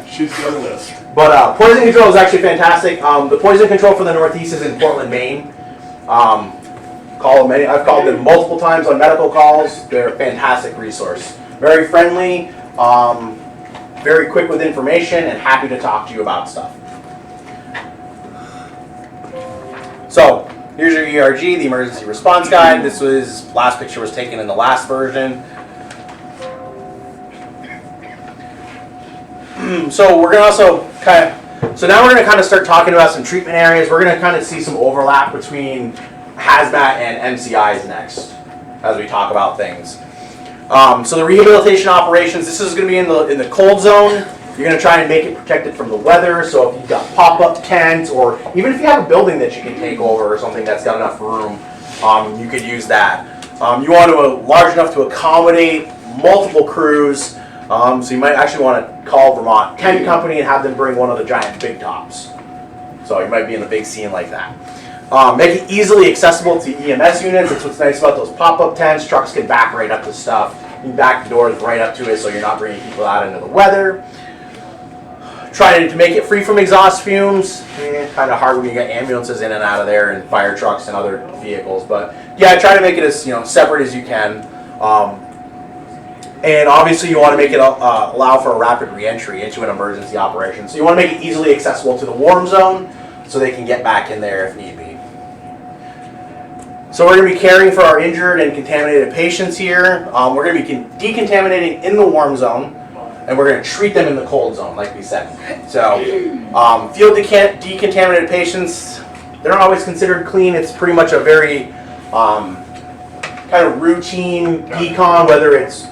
She's got a list. But poison control is actually fantastic. The poison control for the Northeast is in Portland, Maine. I've called them multiple times on medical calls. They're a fantastic resource. Very friendly, very quick with information, and happy to talk to you about stuff. So here's your ERG, the emergency response guide. Last picture was taken in the last version. So we're gonna also now we're gonna start talking about some treatment areas. We're gonna see some overlap between Hazmat and MCIs next, as we talk about things. So the rehabilitation operations, this is gonna be in the cold zone. You're gonna try and make it protected from the weather. So if you've got pop-up tents, or even if you have a building that you can take over or something that's got enough room, you could use that. You want to large enough to accommodate multiple crews. So you might actually want to call Vermont Tent Company and have them bring one of the giant big tops. So you might be in a big scene like that. Make it easily accessible to EMS units. That's what's nice about those pop-up tents. Trucks can back right up to stuff. You can back the doors right up to it so you're not bringing people out into the weather. Try to make it free from exhaust fumes. Kind of hard when you get ambulances in and out of there and fire trucks and other vehicles. But yeah, try to make it as separate as you can. And obviously you want to make it allow for a rapid re-entry into an emergency operation. So you want to make it easily accessible to the warm zone so they can get back in there if need be. So we're going to be caring for our injured and contaminated patients here. We're going to be decontaminating in the warm zone, and we're going to treat them in the cold zone, like we said. So field decontaminated patients, they're not always considered clean. It's pretty much a very kind of routine decon, whether it's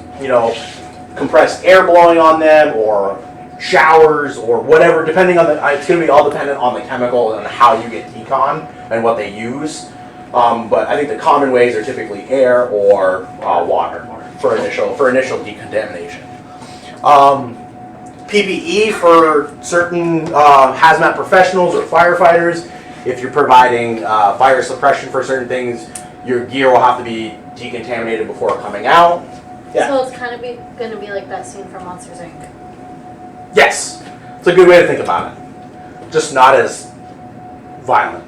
compressed air blowing on them or showers or whatever, depending on it's going to be all dependent on the chemical and how you get decon and what they use. But I think the common ways are typically air or water for initial decontamination. PPE for certain hazmat professionals or firefighters. If you're providing fire suppression for certain things, your gear will have to be decontaminated before coming out. Yeah. So it's kind of going to be like that scene from Monsters, Inc. Yes, it's a good way to think about it. Just not as violent.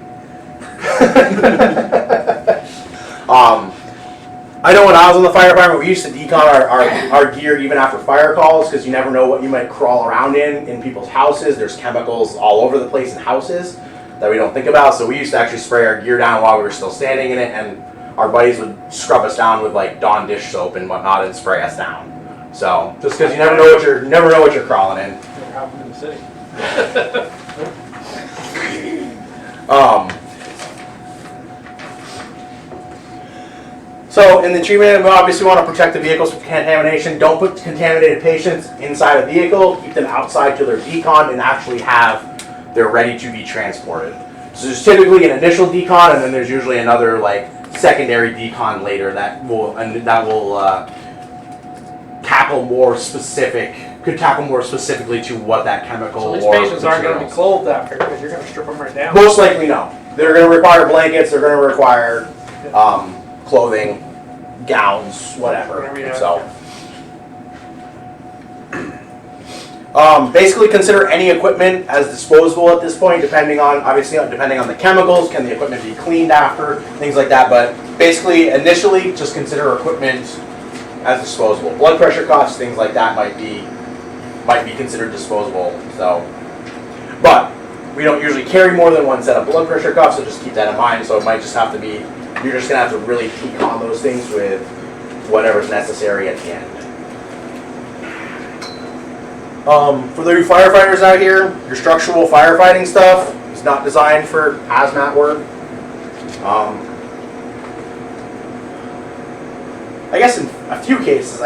I know when I was in the fire department, we used to decon our gear even after fire calls because you never know what you might crawl around in people's houses. There's chemicals all over the place in houses that we don't think about. So we used to actually spray our gear down while we were still standing in it, and our buddies would scrub us down with like Dawn dish soap and whatnot and spray us down. So just because you never know what you're crawling in. Never happened in the city. So in the treatment, we obviously want to protect the vehicles from contamination. Don't put contaminated patients inside a vehicle. Keep them outside till they're decon and actually they're ready to be transported. So there's typically an initial decon, and then there's usually another secondary decon later that will tackle more specifically to what that chemical So these or patients aren't going to be materials. clothed after because you're going to strip them right down. Most likely no. They're going to require blankets. They're going to require clothing, gowns, whatever. Whatever you have. So, basically consider any equipment as disposable at this point, depending on the chemicals. Can the equipment be cleaned after? Things like that. But basically, initially, just consider equipment as disposable. Blood pressure cuffs, things like that might be considered disposable. So, but we don't usually carry more than one set of blood pressure cuffs, so just keep that in mind. So it might just have to be, you're just going to have to really decon those things with whatever's necessary at the end. For the new firefighters out here, your structural firefighting stuff is not designed for hazmat work. I guess in a few cases,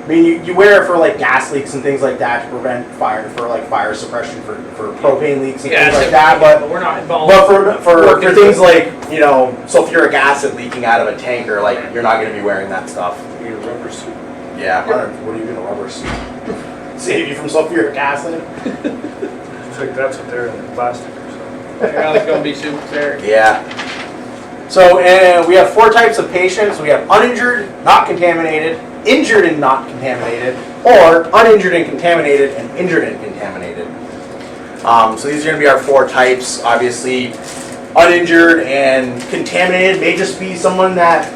I mean, you wear it for like gas leaks and things like that to prevent fire, for like fire suppression for propane leaks and things like that. But we're not involved. for things like, you know, sulfuric acid leaking out of a tanker, like you're not going to be wearing that stuff. You need a rubber suit. Yeah. What are you going to rubber suit? Save you from sulfuric acid? I think that's what they're in, plastic or something. Yeah, there's gonna be soups there. Yeah. So we have 4 types of patients. We have uninjured, not contaminated, injured and not contaminated, or uninjured and contaminated, and injured and contaminated. So these are going to be our 4 types. Obviously, uninjured and contaminated may just be someone that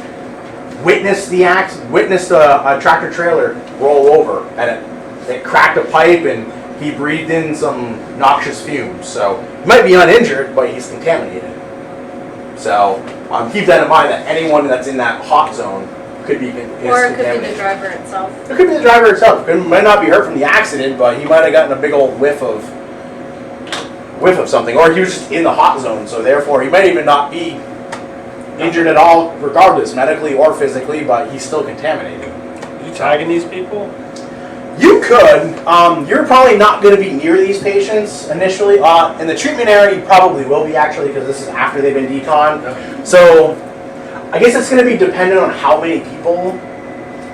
witnessed the accident, witnessed a tractor trailer roll over, and it cracked a pipe, and he breathed in some noxious fumes. So he might be uninjured, but he's contaminated. So keep that in mind, that anyone that's in that hot zone could be contaminated. Or it could be the driver itself. It could be the driver itself. It might not be hurt from the accident, but he might have gotten a big old whiff of something, or he was just in the hot zone, so therefore he might even not be injured at all, regardless, medically or physically, but he's still contaminated. You tagging these people? You could. You're probably not going to be near these patients initially. In the treatment area, you probably will be, actually, because this is after they've been deconned. So I guess it's going to be dependent on how many people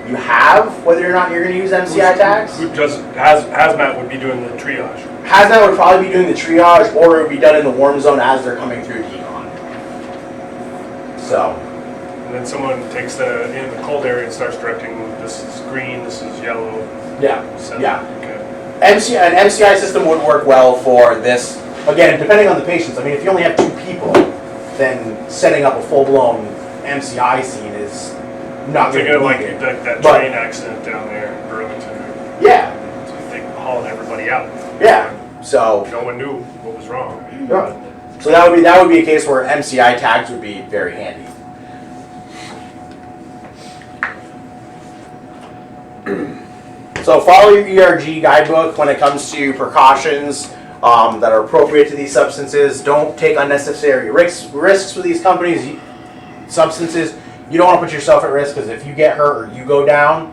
you have, whether or not you're going to use MCI tags. Who does, Hazmat would be doing the triage. Hazmat would probably be doing the triage, or it would be done in the warm zone as they're coming through decon. So. And then someone takes in the cold area and starts directing, this is green, this is yellow. Yeah, yeah. Okay. An MCI system would work well for this. Again, depending on the patients. I mean, if you only have 2 people, then setting up a full-blown MCI scene is not going to be like needed. that train accident down there in Burlington. Yeah. They hauled everybody out. Yeah. So. No one knew what was wrong. Yeah. So that would be a case where MCI tags would be very handy. So follow your ERG guidebook when it comes to precautions that are appropriate to these substances. Don't take unnecessary risks with these companies. Substances, you don't want to put yourself at risk, because if you get hurt or you go down,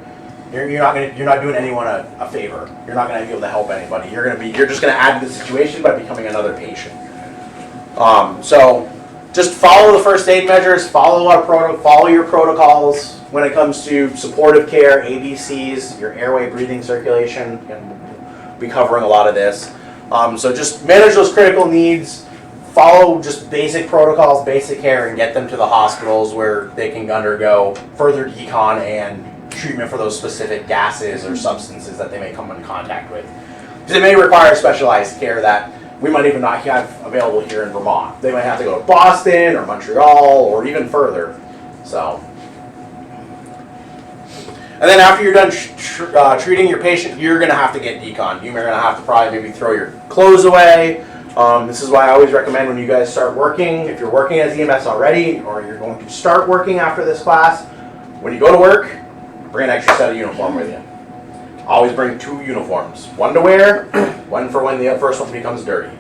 you're not doing anyone a favor. You're not going to be able to help anybody. You're just going to add to the situation by becoming another patient. So just follow the first aid measures. Follow your protocols when it comes to supportive care, ABCs, your airway, breathing, circulation, and we'll be covering a lot of this. So just manage those critical needs. Follow just basic protocols, basic care, and get them to the hospitals where they can undergo further decon and treatment for those specific gases or substances that they may come in contact with. Because it may require specialized care that we might even not have available here in Vermont. They might have to go to Boston or Montreal or even further. So. And then after you're done treating your patient, you're going to have to get decon. You're going to have to probably maybe throw your clothes away. This is why I always recommend, when you guys start working, if you're working as EMS already, or you're going to start working after this class, when you go to work, bring an extra set of uniform with you. Always bring 2 uniforms. One to wear, one for when the first one becomes dirty.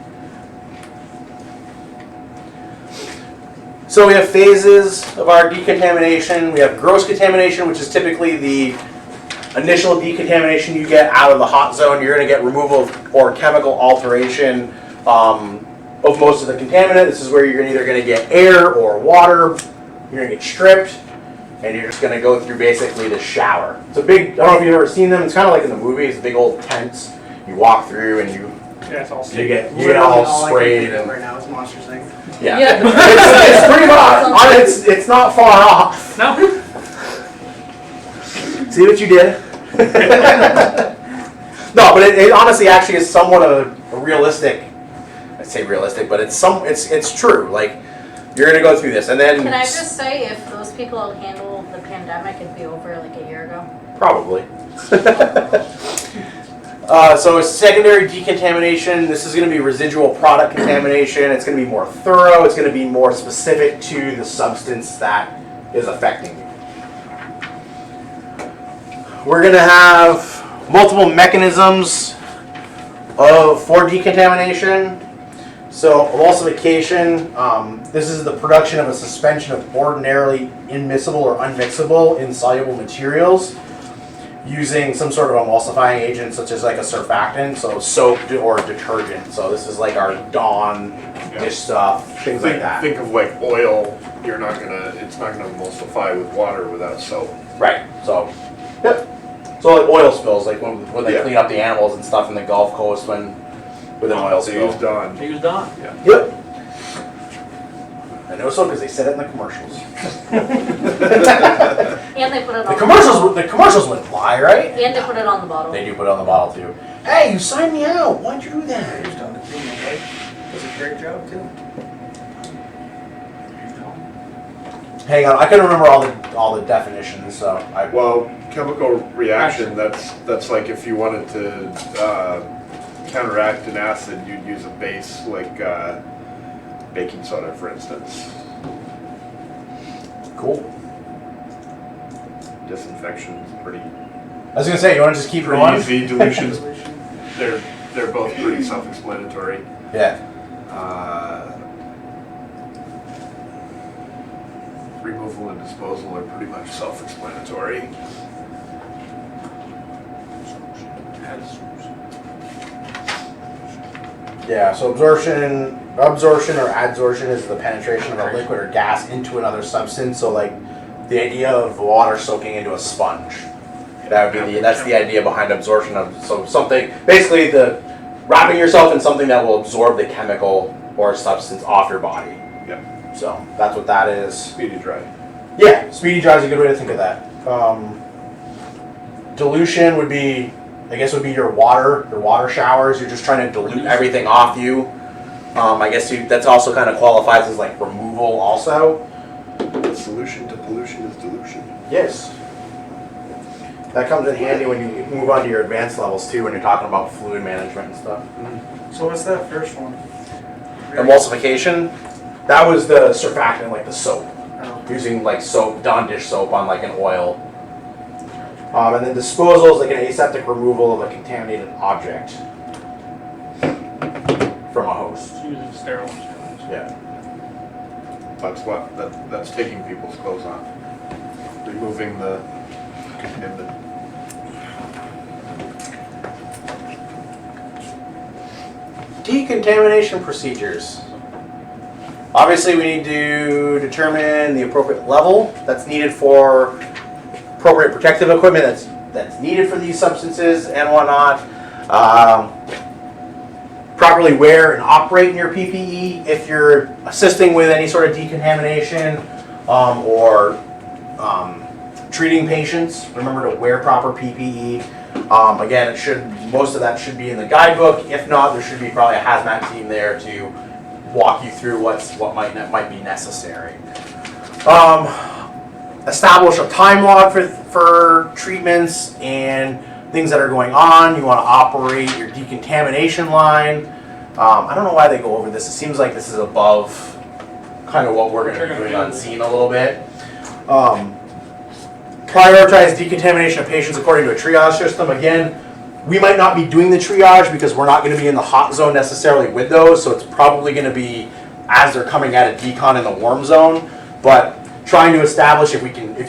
So we have phases of our decontamination. We have gross contamination, which is typically the initial decontamination you get out of the hot zone. You're going to get removal or chemical alteration of most of the contaminant. This is where you're either going to get air or water. You're going to get stripped, and you're just going to go through basically the shower. It's a big, I don't know if you've ever seen them. It's kind of like in the movies, big old tents. You walk through and you it's all you get all sprayed. Right now is Monsters Inc. Yeah. It's pretty much. It's not far off. No. See what you did? No, but it honestly actually is somewhat a realistic. I say realistic, but it's true. Like, you're gonna go through this, and then. Can I just say, if those people had handled the pandemic, it'd be over like a year ago. Probably. So secondary decontamination, this is going to be residual product contamination. It's going to be more thorough. It's going to be more specific to the substance that is affecting you. We're going to have multiple mechanisms for decontamination. So emulsification, this is the production of a suspension of ordinarily immiscible or unmixable insoluble materials. using some sort of emulsifying agent such as like a surfactant, so soap or detergent. So this is like our Dawn dish stuff, things like that. Think of like oil, it's not gonna emulsify with water without soap. Right. So, yep. So like oil spills, like when they Yeah. clean up the animals and stuff in the Gulf Coast with an oil So spill. use Dawn. He was done. Yep. I know so because they said it in the commercials. And they put it on The commercials wouldn't lie, right? And they put it on the bottle. They do put it on the bottle too. Hey, you signed me out. Why'd you do that? He's done the cleaning, right? Does a great job too. Hang on, I couldn't remember all the definitions, so I. Well, chemical reaction, that's like if you wanted to counteract an acid, you'd use a base like baking soda, for instance. Cool. Disinfection's pretty I was gonna say, you want to just keep going? easy. Dilutions, they're both pretty self-explanatory. Yeah. Removal and disposal are pretty much self-explanatory. Yeah. So absorption or adsorption is the penetration of a liquid or gas into another substance. So like the idea of water soaking into a sponge. That would be that's the idea behind absorption of something. Basically, the wrapping yourself in something that will absorb the chemical or substance off your body. Yep. So that's what that is. Speedy dry. Yeah, speedy dry is a good way to think of that. Dilution would be, I guess, would be your water showers. You're just trying to dilute everything off you. I guess that's also kind of qualifies as like removal also. The solution to pollution is dilution. Yes. That comes in handy when you move on to your advanced levels too, when you're talking about fluid management and stuff. So what's that first one? Emulsification, that was the surfactant, like the soap. Oh. Using like soap, Dawn dish soap on like an oil. And then disposal is like an aseptic removal of a contaminated object from a host. Using sterile instruments. Yeah. That's taking people's clothes off. Removing the contaminant. Decontamination procedures. Obviously, we need to determine the appropriate level that's needed for appropriate protective equipment that's needed for these substances and whatnot. Properly wear and operate in your PPE if you're assisting with any sort of decontamination or treating patients. Remember to wear proper PPE. Again, most of that should be in the guidebook. If not, there should be probably a hazmat team there to walk you through what might be necessary. Establish a time log for treatments and things that are going on. You want to operate your decontamination line. I don't know why they go over this. It seems like this is above kind of what we're going to be doing on scene a little bit. Prioritize decontamination of patients according to a triage system. Again, we might not be doing the triage because we're not going to be in the hot zone necessarily with those, so it's probably going to be as they're coming out of decon in the warm zone. But trying to establish if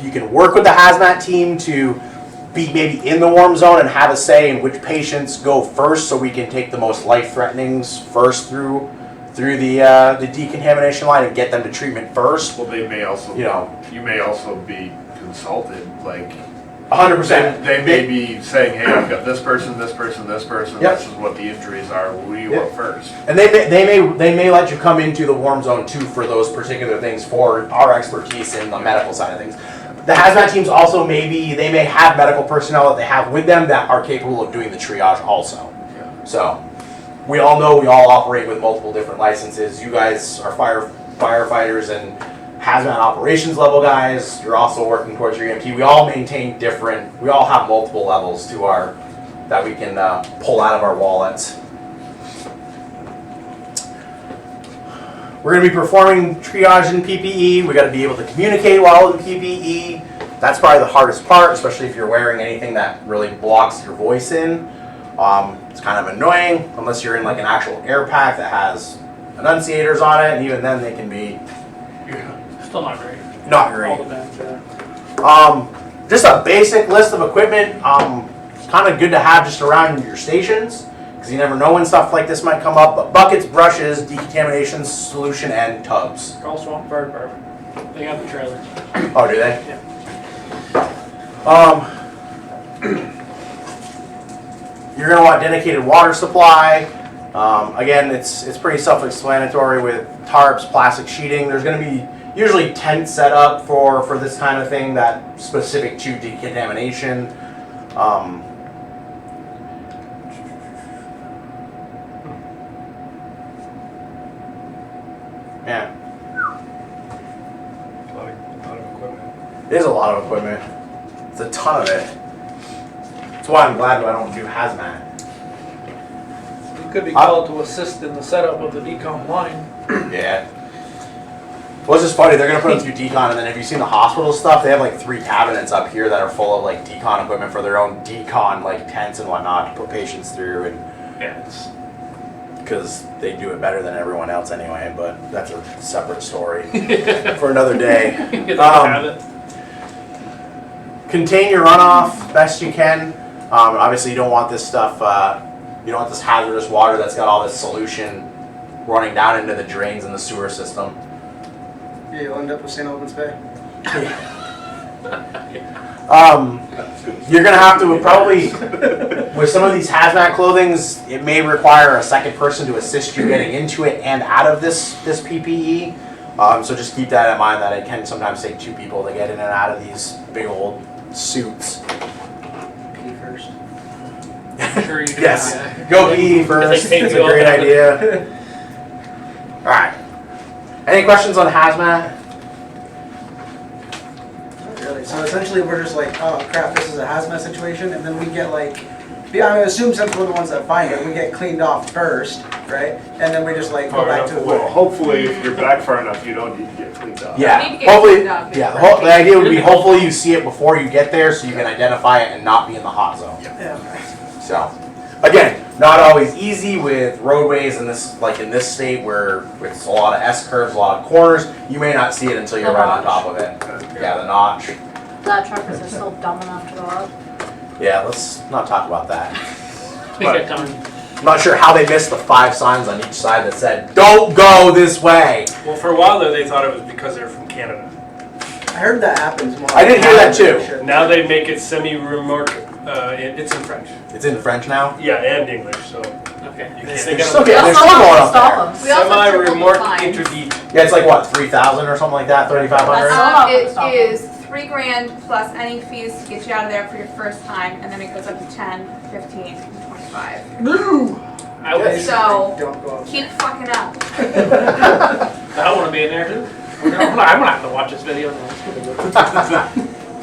you can work with the hazmat team to be maybe in the warm zone and have a say in which patients go first, so we can take the most life-threatenings first through the decontamination line and get them to treatment first. Well, they may also, you may also be consulted, like 100%. They may be saying, hey, I've got this person, this person, this person. Yep. This is what the injuries are. What do you want first? And they may let you come into the warm zone too for those particular things for our expertise in the medical side of things. The hazmat teams also they may have medical personnel that they have with them that are capable of doing the triage also. Yeah. So we all know we all operate with multiple different licenses. You guys are firefighters and hazmat operations level guys. You're also working towards your EMT. We all have multiple levels that we can pull out of our wallets. We're going to be performing triage in PPE. We got to be able to communicate while in PPE. That's probably the hardest part, especially if you're wearing anything that really blocks your voice in. It's kind of annoying unless you're in like an actual air pack that has enunciators on it, and even then they can be Still not great. not great. All depends. just a basic list of equipment. It's kind of good to have just around your stations because you never know when stuff like this might come up. But buckets, brushes, decontamination solution, and tubs. Carl Swamp Fire Department. They got the trailers. Oh, do they? Yeah. You're gonna want dedicated water supply. Again, it's pretty self-explanatory with tarps, plastic sheeting. There's gonna be usually tents set up for this kind of thing that specific to decontamination. Yeah, A lot of equipment. it is a lot of equipment. It's a ton of it. That's why I'm glad I don't do hazmat. You could be called to assist in the setup of the decom line. Yeah. Well, it's just funny, they're gonna put them through decon, and then have you seen the hospital stuff? They have like 3 cabinets up here that are full of like decon equipment for their own decon like tents and whatnot to put patients through, and Yeah, it's because they do it better than everyone else anyway, but that's a separate story for another day. have it. Contain your runoff best you can. Obviously you don't want this stuff, you don't want this hazardous water that's got all this solution running down into the drains in the sewer system. Yeah, you'll end up with St. Albans Bay. You're gonna have to probably, with some of these hazmat clothings, it may require a second person to assist you getting into it and out of this PPE. So just keep that in mind that it can sometimes take 2 people to get in and out of these big old suits. Pee first. I'm sure you can. Yes, go pee first. take It's a you all great down. idea. All right. Any questions on hazmat? Not really. So essentially, we're just like, oh crap, this is a hazmat situation, and then we get like, yeah, I assume since we're the ones that find it, we get cleaned off first, right? And then we just like go Far back enough to the away. Hopefully, if you're back far enough, you don't need to get cleaned up. You need Yeah. to get Hopefully, cleaned up yeah. before The idea would be hopefully you see it before you get there, so you can identify it and not be in the hot zone. Yeah. So, again, not always easy with roadways in this, like in this state where it's a lot of S curves, a lot of corners. You may not see it until you're The right on notch. top of it. Yeah, the notch. That truckers are still dumb enough to go up. Yeah, let's not talk about that. We got time. I'm not sure how they missed the 5 signs on each side that said, "Don't go this way." Well, for a while there, they thought it was because they're from Canada. I heard that happens more. I did hear that too. Now they make it semi-remote. It's in French. It's in French now. Yeah, and English. So Okay. You They can't- got Still a- get- they're still going up there. Stop We also have triple semi-remote fines. interdit. Yeah, it's like what, 3,000 or something like that, 3,500. It Stop. is $3,000 plus any fees to get you out of there for your first time, and then it goes up to 10, 15, and 25. I would. So, Don't go up. keep fucking up. I want to be in there too. I'm gonna have to watch this video.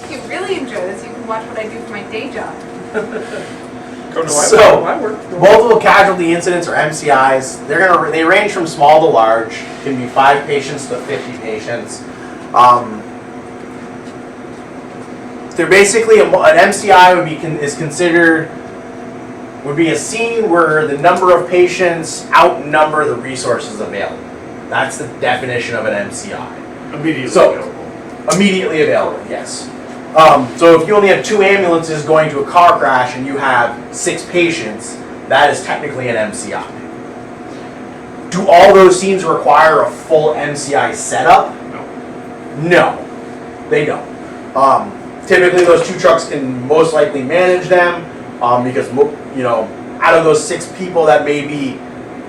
If you really enjoy this, you can watch what I do for my day job. So, multiple casualty incidents or MCIs, they range from small to large. Can be 5 patients to 50 patients. They're basically an MCI would be a scene where the number of patients outnumber the resources available. That's the definition of an MCI. Immediately So- available. Immediately available, yes. So if you only have 2 ambulances going to a car crash and you have 6 patients, that is technically an MCI. Do all those scenes require a full MCI setup? No, they don't. Typically those 2 trucks can most likely manage them because, out of those 6 people that may be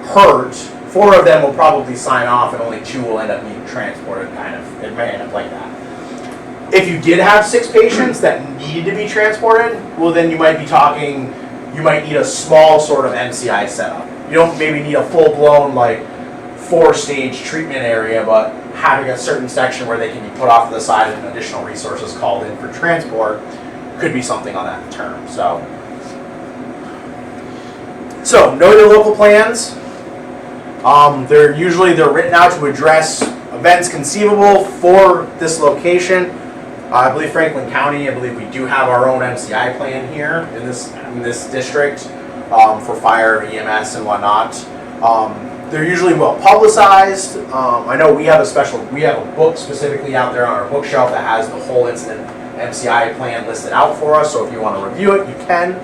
hurt, 4 of them will probably sign off and only 2 will end up being transported, kind of. It may end up like that. If you did have 6 patients that needed to be transported, well then you might need a small sort of MCI setup. You don't maybe need a full-blown 4-stage treatment area, but having a certain section where they can be put off to the side and additional resources called in for transport could be something on that term. So know your local plans. They're written out to address events conceivable for this location. I believe Franklin County, we do have our own MCI plan here in this district for fire, EMS, and whatnot. They're usually well publicized. I know we have a book specifically out there on our bookshelf that has the whole incident MCI plan listed out for us, so if you want to review it, you can.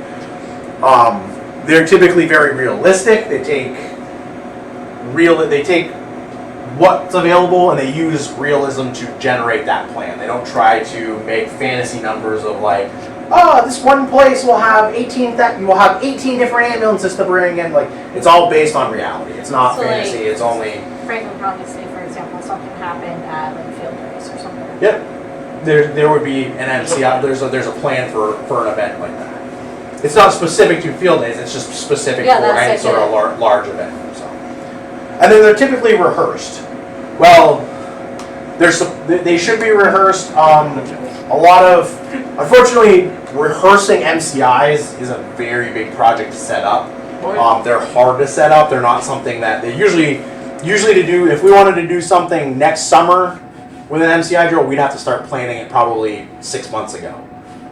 They're typically very realistic. They take what's available and they use realism to generate that plan. They don't try to make fantasy numbers of like, oh, this one place will have 18 different ambulances to bring in. Like, it's all based on reality. It's not So, fantasy. like, It's only. Frank would probably say, for example, something happened at like field race or something. Yep. There would be an MCI. There's a plan for an event like that. It's not specific to field days. It's just specific Yeah, for that's any it, sort yeah. of large event. So, and then they're typically rehearsed. Well, they should be rehearsed. Unfortunately, rehearsing MCIs is a very big project to set up. They're hard to set up. They're not something that they usually to do. If we wanted to do something next summer with an MCI drill, we'd have to start planning it probably 6 months ago.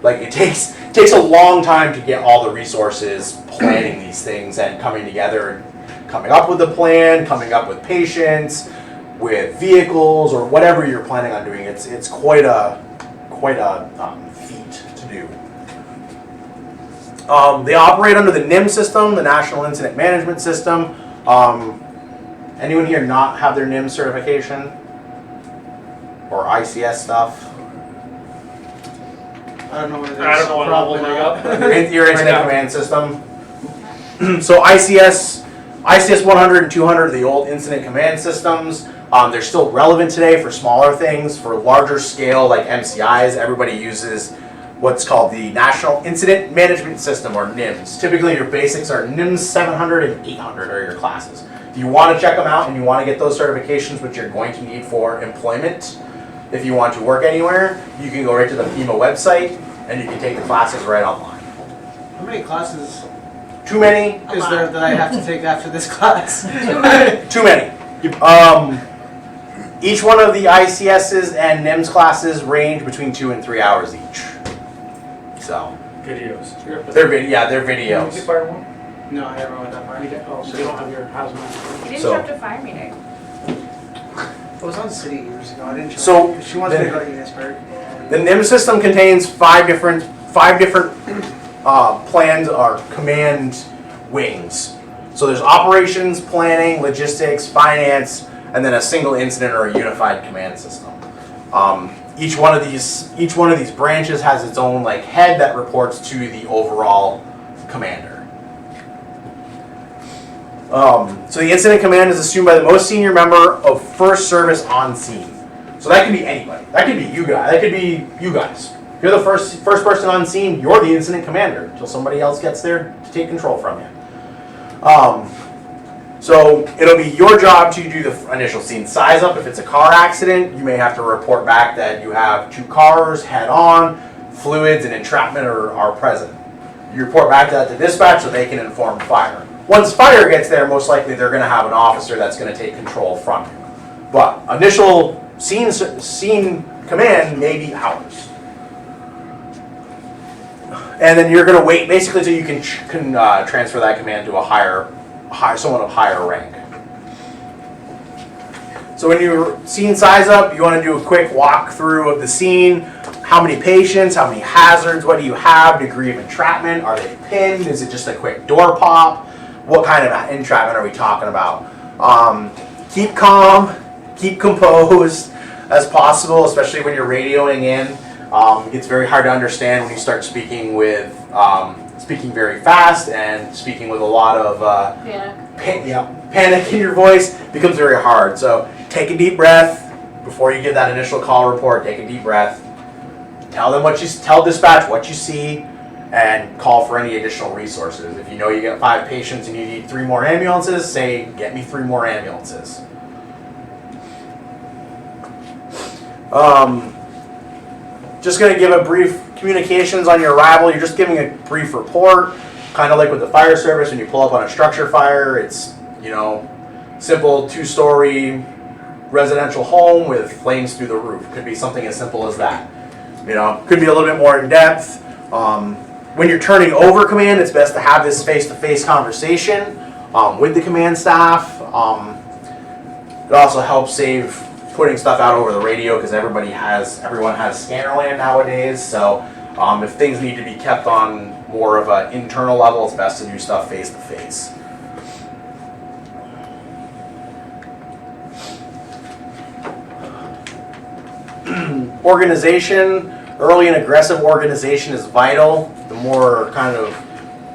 Like, it takes a long time to get all the resources planning these things and coming together and coming up with a plan, coming up with patients, with vehicles, or whatever you're planning on doing. It's quite a feat to do. They operate under the NIM system, the National Incident Management System. Anyone here not have their NIM certification or ICS stuff? I don't know what it is. I don't know what level they got. Your incident command system. So ICS 100 and 200 are the old incident command systems. They're still relevant today for smaller things. For larger scale, like MCIs, everybody uses what's called the National Incident Management System, or NIMS. Typically, your basics are NIMS 700 and 800 are your classes. If you want to check them out and you want to get those certifications, which you're going to need for employment, if you want to work anywhere, you can go right to the FEMA website and you can take the classes right online. How many classes Too many? is there that I have to take after this class? Too many. Each one of the ICSs and NIMS classes range between 2 and 3 hours each. So Videos. they're Did you videos. fire one? No, I never went that far. You didn't, oh, so you don't have your hazmat. You didn't So- show up to fire meeting. I was on city years ago. I didn't show So, up. She wants me to the- go to Enosburg. The NIMS system contains five different plans or command wings. So there's operations, planning, logistics, finance, and then a single incident or a unified command system. Each one of these branches has its own like head that reports to the overall commander. So the incident command is assumed by the most senior member of first service on scene. So that could be anybody. That could be you guys. That could be you guys. If you're the first person on scene, you're the incident commander until somebody else gets there to take control from you. So it'll be your job to do the initial scene size up. If it's a car accident, you may have to report back that you have 2 cars head on, fluids and entrapment are present. You report back that to dispatch so they can inform fire. Once fire gets there, most likely they're going to have an officer that's going to take control from you. But initial scene command may be hours. And then you're going to wait basically until you can transfer that command to someone of higher rank. So when you're scene size up, you want to do a quick walkthrough of the scene. How many patients, how many hazards, what do you have, degree of entrapment, are they pinned, is it just a quick door pop? What kind of entrapment are we talking about? Keep calm, keep composed as possible, especially when you're radioing in. It gets very hard to understand when you start speaking very fast and speaking with a lot of panic in your voice. It becomes very hard. So take a deep breath before you give that initial call report. Take a deep breath. Tell dispatch what you see, and call for any additional resources. If you know you get 5 patients and you need 3 more ambulances, say, get me 3 more ambulances. Just going to give a brief communications on your arrival. You're just giving a brief report, kind of like with the fire service when you pull up on a structure fire. It's, simple 2-story residential home with flames through the roof. Could be something as simple as that. Could be a little bit more in depth. When you're turning over command, it's best to have this face-to-face conversation with the command staff. It also helps save putting stuff out over the radio because everyone has Scannerland nowadays. So if things need to be kept on more of an internal level, it's best to do stuff face to face. Organization, early and aggressive organization is vital. The more kind of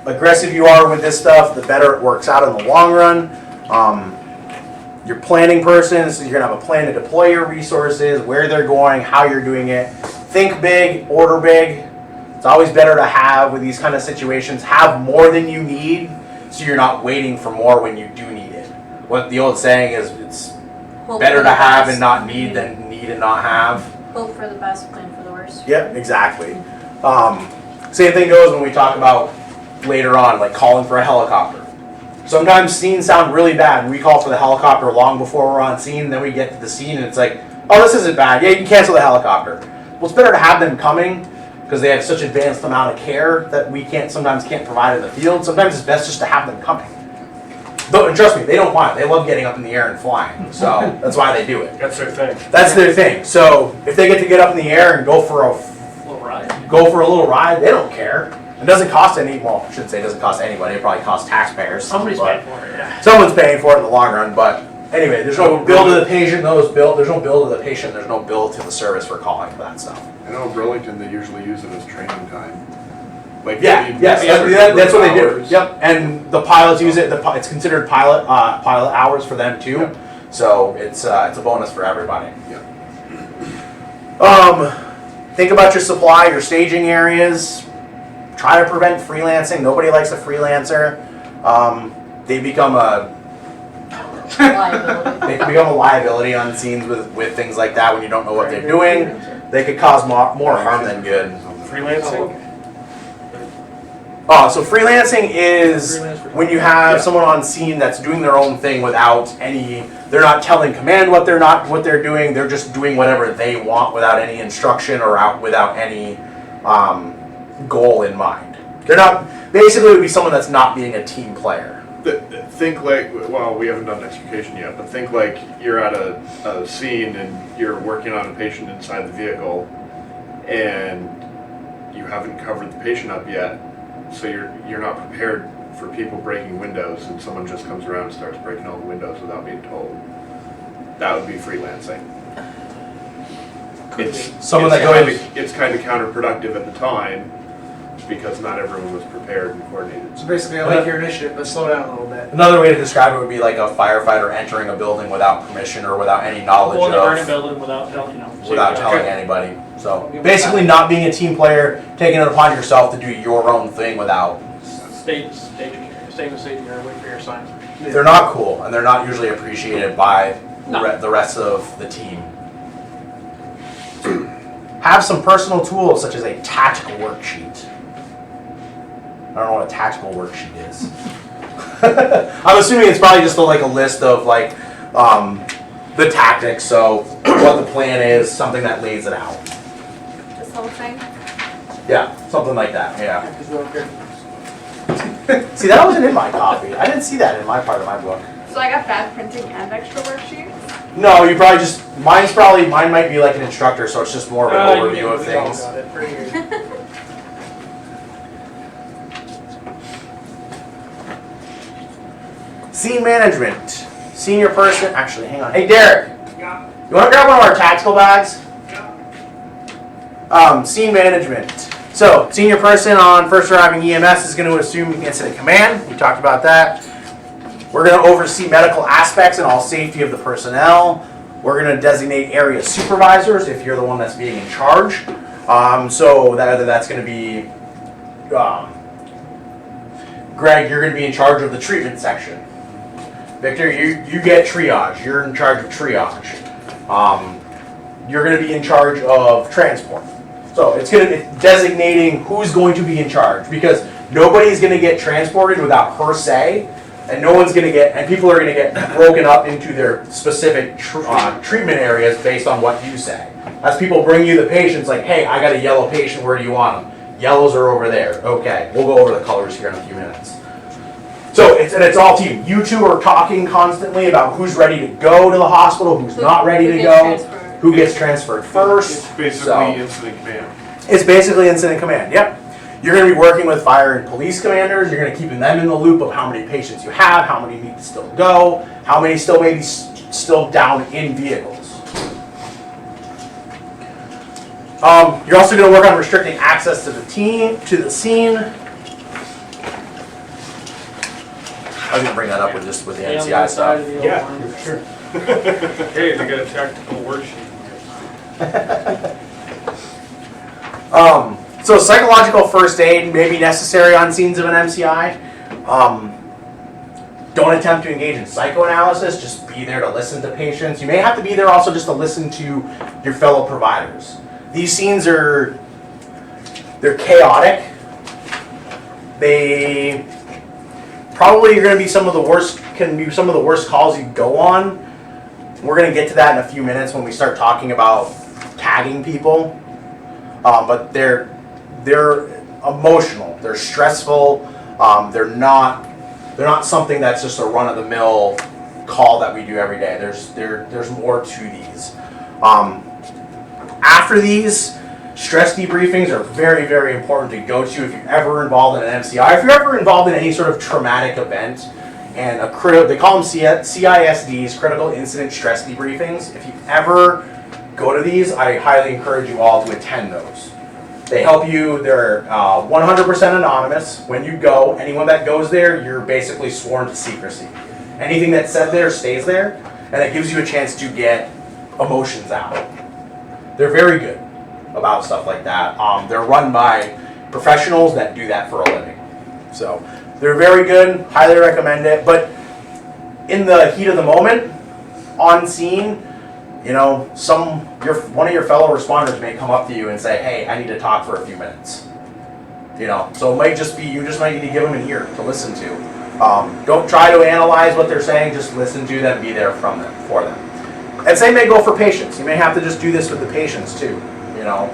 aggressive you are with this stuff, the better it works out in the long run. Your planning person, so you're gonna have a plan to deploy your resources, where they're going, how you're doing it. Think big, order big. It's always better to have, with these kind of situations, have more than you need, so you're not waiting for more when you do need it. What the old saying is, it's Hope better for to the have best. and not need than need and not have. Hope for the best, plan for the worst. Yep, exactly. Same thing goes when we talk about later on, like calling for a helicopter. Sometimes scenes sound really bad, and we call for the helicopter long before we're on scene, and then we get to the scene and it's like, oh, this isn't bad. Yeah, you can cancel the helicopter. Well, it's better to have them coming because they have such advanced amount of care that we sometimes can't provide in the field. Sometimes it's best just to have them coming. And trust me, they don't mind. They love getting up in the air and flying, so that's why they do it. That's their thing. That's their thing. So if they get to get up in the air and go for a little ride, they don't care. It doesn't cost I shouldn't say it doesn't cost anybody. It probably costs taxpayers. Somebody's but- paying for it, yeah. Someone's paying for it in the long run, but anyway, there's no bill to the patient. There's no bill to the patient. There's no bill to the service for calling for that stuff. I know in Burlington, they usually use it as training time. Like Yeah, maybe yes, certain that's what they do. hours. Yep, and the pilots use it. It's considered pilot hours for them too. Yep. So it's a bonus for everybody. Yep. Think about your supply, your staging areas. Try to prevent freelancing. Nobody likes a freelancer. They become a Liability. they can become a liability on scenes with things like that when you don't know what they're doing. They could cause more harm than good. Freelancing? So freelancing is when you have someone on scene that's doing their own thing without they're not telling command what they're doing. They're just doing whatever they want without any instruction or without any goal in mind. They're not, basically it would be someone that's not being a team player. Think like, well, we haven't done extrication yet, but think like you're at a scene and you're working on a patient inside the vehicle and you haven't covered the patient up yet, so you're not prepared for people breaking windows and someone just comes around and starts breaking all the windows without being told. That would be freelancing. It's kind of counterproductive at the time because not everyone was prepared and coordinated. So basically, I like your initiative, but slow down a little bit. Another way to describe it would be like a firefighter entering a building without permission or without any knowledge Going to burn a of, building without telling anybody. So basically not being a team player, taking it upon yourself to do your own thing without. Stay in the staging area, wait for your sign. They're not cool and they're not usually appreciated by the rest of the team. Have some personal tools such as a tactical worksheet. I don't know what a tactical worksheet is. I'm assuming it's probably just a list of the tactics, so what the plan is, something that lays it out. This whole thing. Yeah, something like that, yeah. See, that wasn't in my copy. I didn't see that in my part of my book. So I got bad printing and extra worksheets. No, you probably just, mine might be like an instructor, so it's just more of an overview of things. Scene management. Senior person, actually, hang on. Hey, Derek. Yeah. You want to grab one of our tactical bags? Scene management. So, senior person on first arriving EMS is going to assume incident command. We talked about that. We're going to oversee medical aspects and all safety of the personnel. We're going to designate area supervisors if you're the one that's being in charge. So that's going to be Greg, you're going to be in charge of the treatment section. Victor, you get triage. You're in charge of triage. You're going to be in charge of transport. So it's going to be designating who's going to be in charge because nobody's going to get transported without her say, and no one's going to get, and people are going to get broken up into their specific treatment areas based on what you say. As people bring you the patients, like, hey, I got a yellow patient. Where do you want them? Yellows are over there. Okay, we'll go over the colors here in a few minutes. So it's all to you. You two are talking constantly about who's ready to go to the hospital, who's not ready to go, who gets transferred first. It's basically So- incident command. It's basically incident command, yep. You're gonna be working with fire and police commanders, you're gonna keep them in the loop of how many patients you have, how many need to still go, how many still maybe still down in vehicles. You're also gonna work on restricting access to the scene. I was gonna bring that up with the MCI stuff. Yeah, sure. Hey, they got a tactical worksheet. So psychological first aid may be necessary on scenes of an MCI. Don't attempt to engage in psychoanalysis, just be there to listen to patients. You may have to be there also just to listen to your fellow providers. These scenes they're chaotic. They probably are gonna be some of the worst calls you go on. We're gonna get to that in a few minutes when we start talking about tagging people. But they're emotional, they're stressful, they're not something that's just a run-of-the-mill call that we do every day. There's more to these. After these, stress debriefings are very, very important to go to if you're ever involved in an MCI. If you're ever involved in any sort of traumatic event, and they call them CISDs, critical incident stress debriefings. If you ever go to these, I highly encourage you all to attend those. They help you, they're 100% anonymous. When you go, anyone that goes there, you're basically sworn to secrecy. Anything that's said there stays there, and it gives you a chance to get emotions out. They're very good about stuff like that. They're run by professionals that do that for a living. So they're very good, highly recommend it. But in the heat of the moment, on scene, you know, one of your fellow responders may come up to you and say, "Hey, I need to talk for a few minutes." You know, so it might just be you just might need to give them an ear to listen to. Don't try to analyze what they're saying. Just listen to them, be there for them. And same may go for patients. You may have to just do this with the patients too. You know.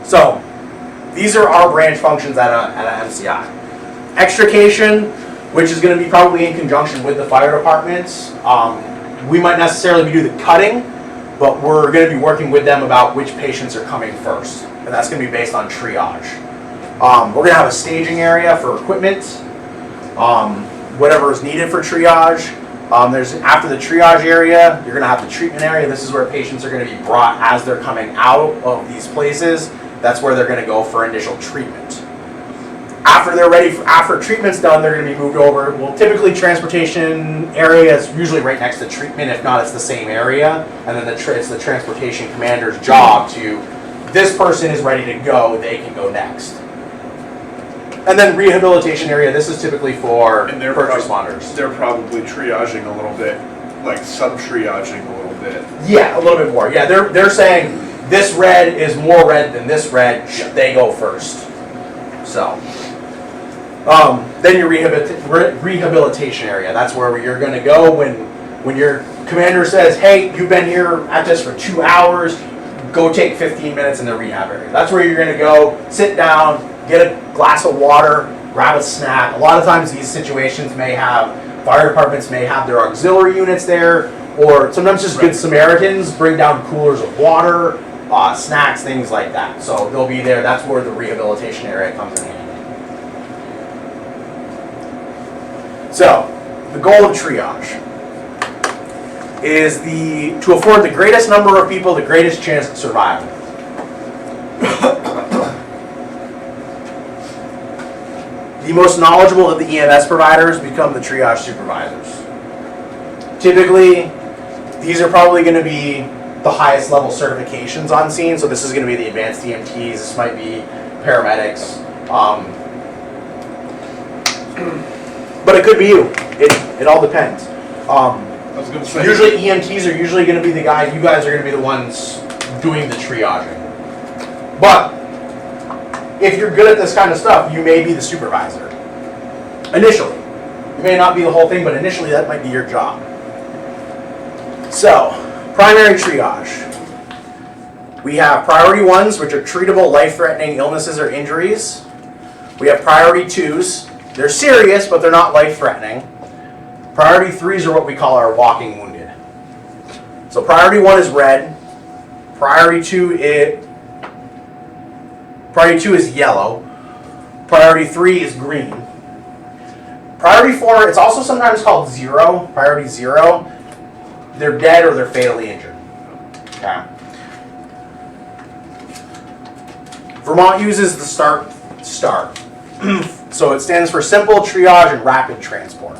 So these are our branch functions at an MCI. Extrication, which is going to be probably in conjunction with the fire departments. We might necessarily do the cutting, but we're going to be working with them about which patients are coming first. And that's going to be based on triage. We're going to have a staging area for equipment, whatever is needed for triage. After the triage area, you're going to have the treatment area. This is where patients are going to be brought as they're coming out of these places. That's where they're going to go for initial treatment. After treatment's done, they're going to be moved over. Well, typically transportation area is usually right next to treatment. If not, it's the same area. And then it's the transportation commander's job to, this person is ready to go, they can go next. And then rehabilitation area, this is typically for first responders. They're probably triaging a little bit, like sub-triaging a little bit. Yeah, a little bit more. Yeah, they're saying this red is more red than this red, they go first. So. Then your rehabilitation area. That's where you're going to go when your commander says, "Hey, you've been here at this for 2 hours. Go take 15 minutes in the rehab area." That's where you're going to go. Sit down, get a glass of water, grab a snack. A lot of times these situations fire departments may have their auxiliary units there, or sometimes just Good Samaritans bring down coolers of water, snacks, things like that. So they'll be there. That's where the rehabilitation area comes in handy. So, the goal of triage is to afford the greatest number of people the greatest chance of survival. The most knowledgeable of the EMS providers become the triage supervisors. Typically, these are probably going to be the highest level certifications on scene, so this is going to be the advanced EMTs, this might be paramedics. But it could be you. It all depends. I was going to say. Usually EMTs are usually going to be the guys. You guys are going to be the ones doing the triaging. But if you're good at this kind of stuff, you may be the supervisor. Initially, you may not be the whole thing, but initially that might be your job. So, primary triage. We have priority 1s, which are treatable life-threatening illnesses or injuries. We have priority 2s. They're serious, but they're not life-threatening. Priority 3s are what we call our walking wounded. So priority 1 is red. Priority 2 is yellow. Priority 3 is green. Priority 4, it's also sometimes called 0. Priority 0, they're dead or they're fatally injured. Okay. Vermont uses the START. So it stands for Simple, Triage, and Rapid Transport.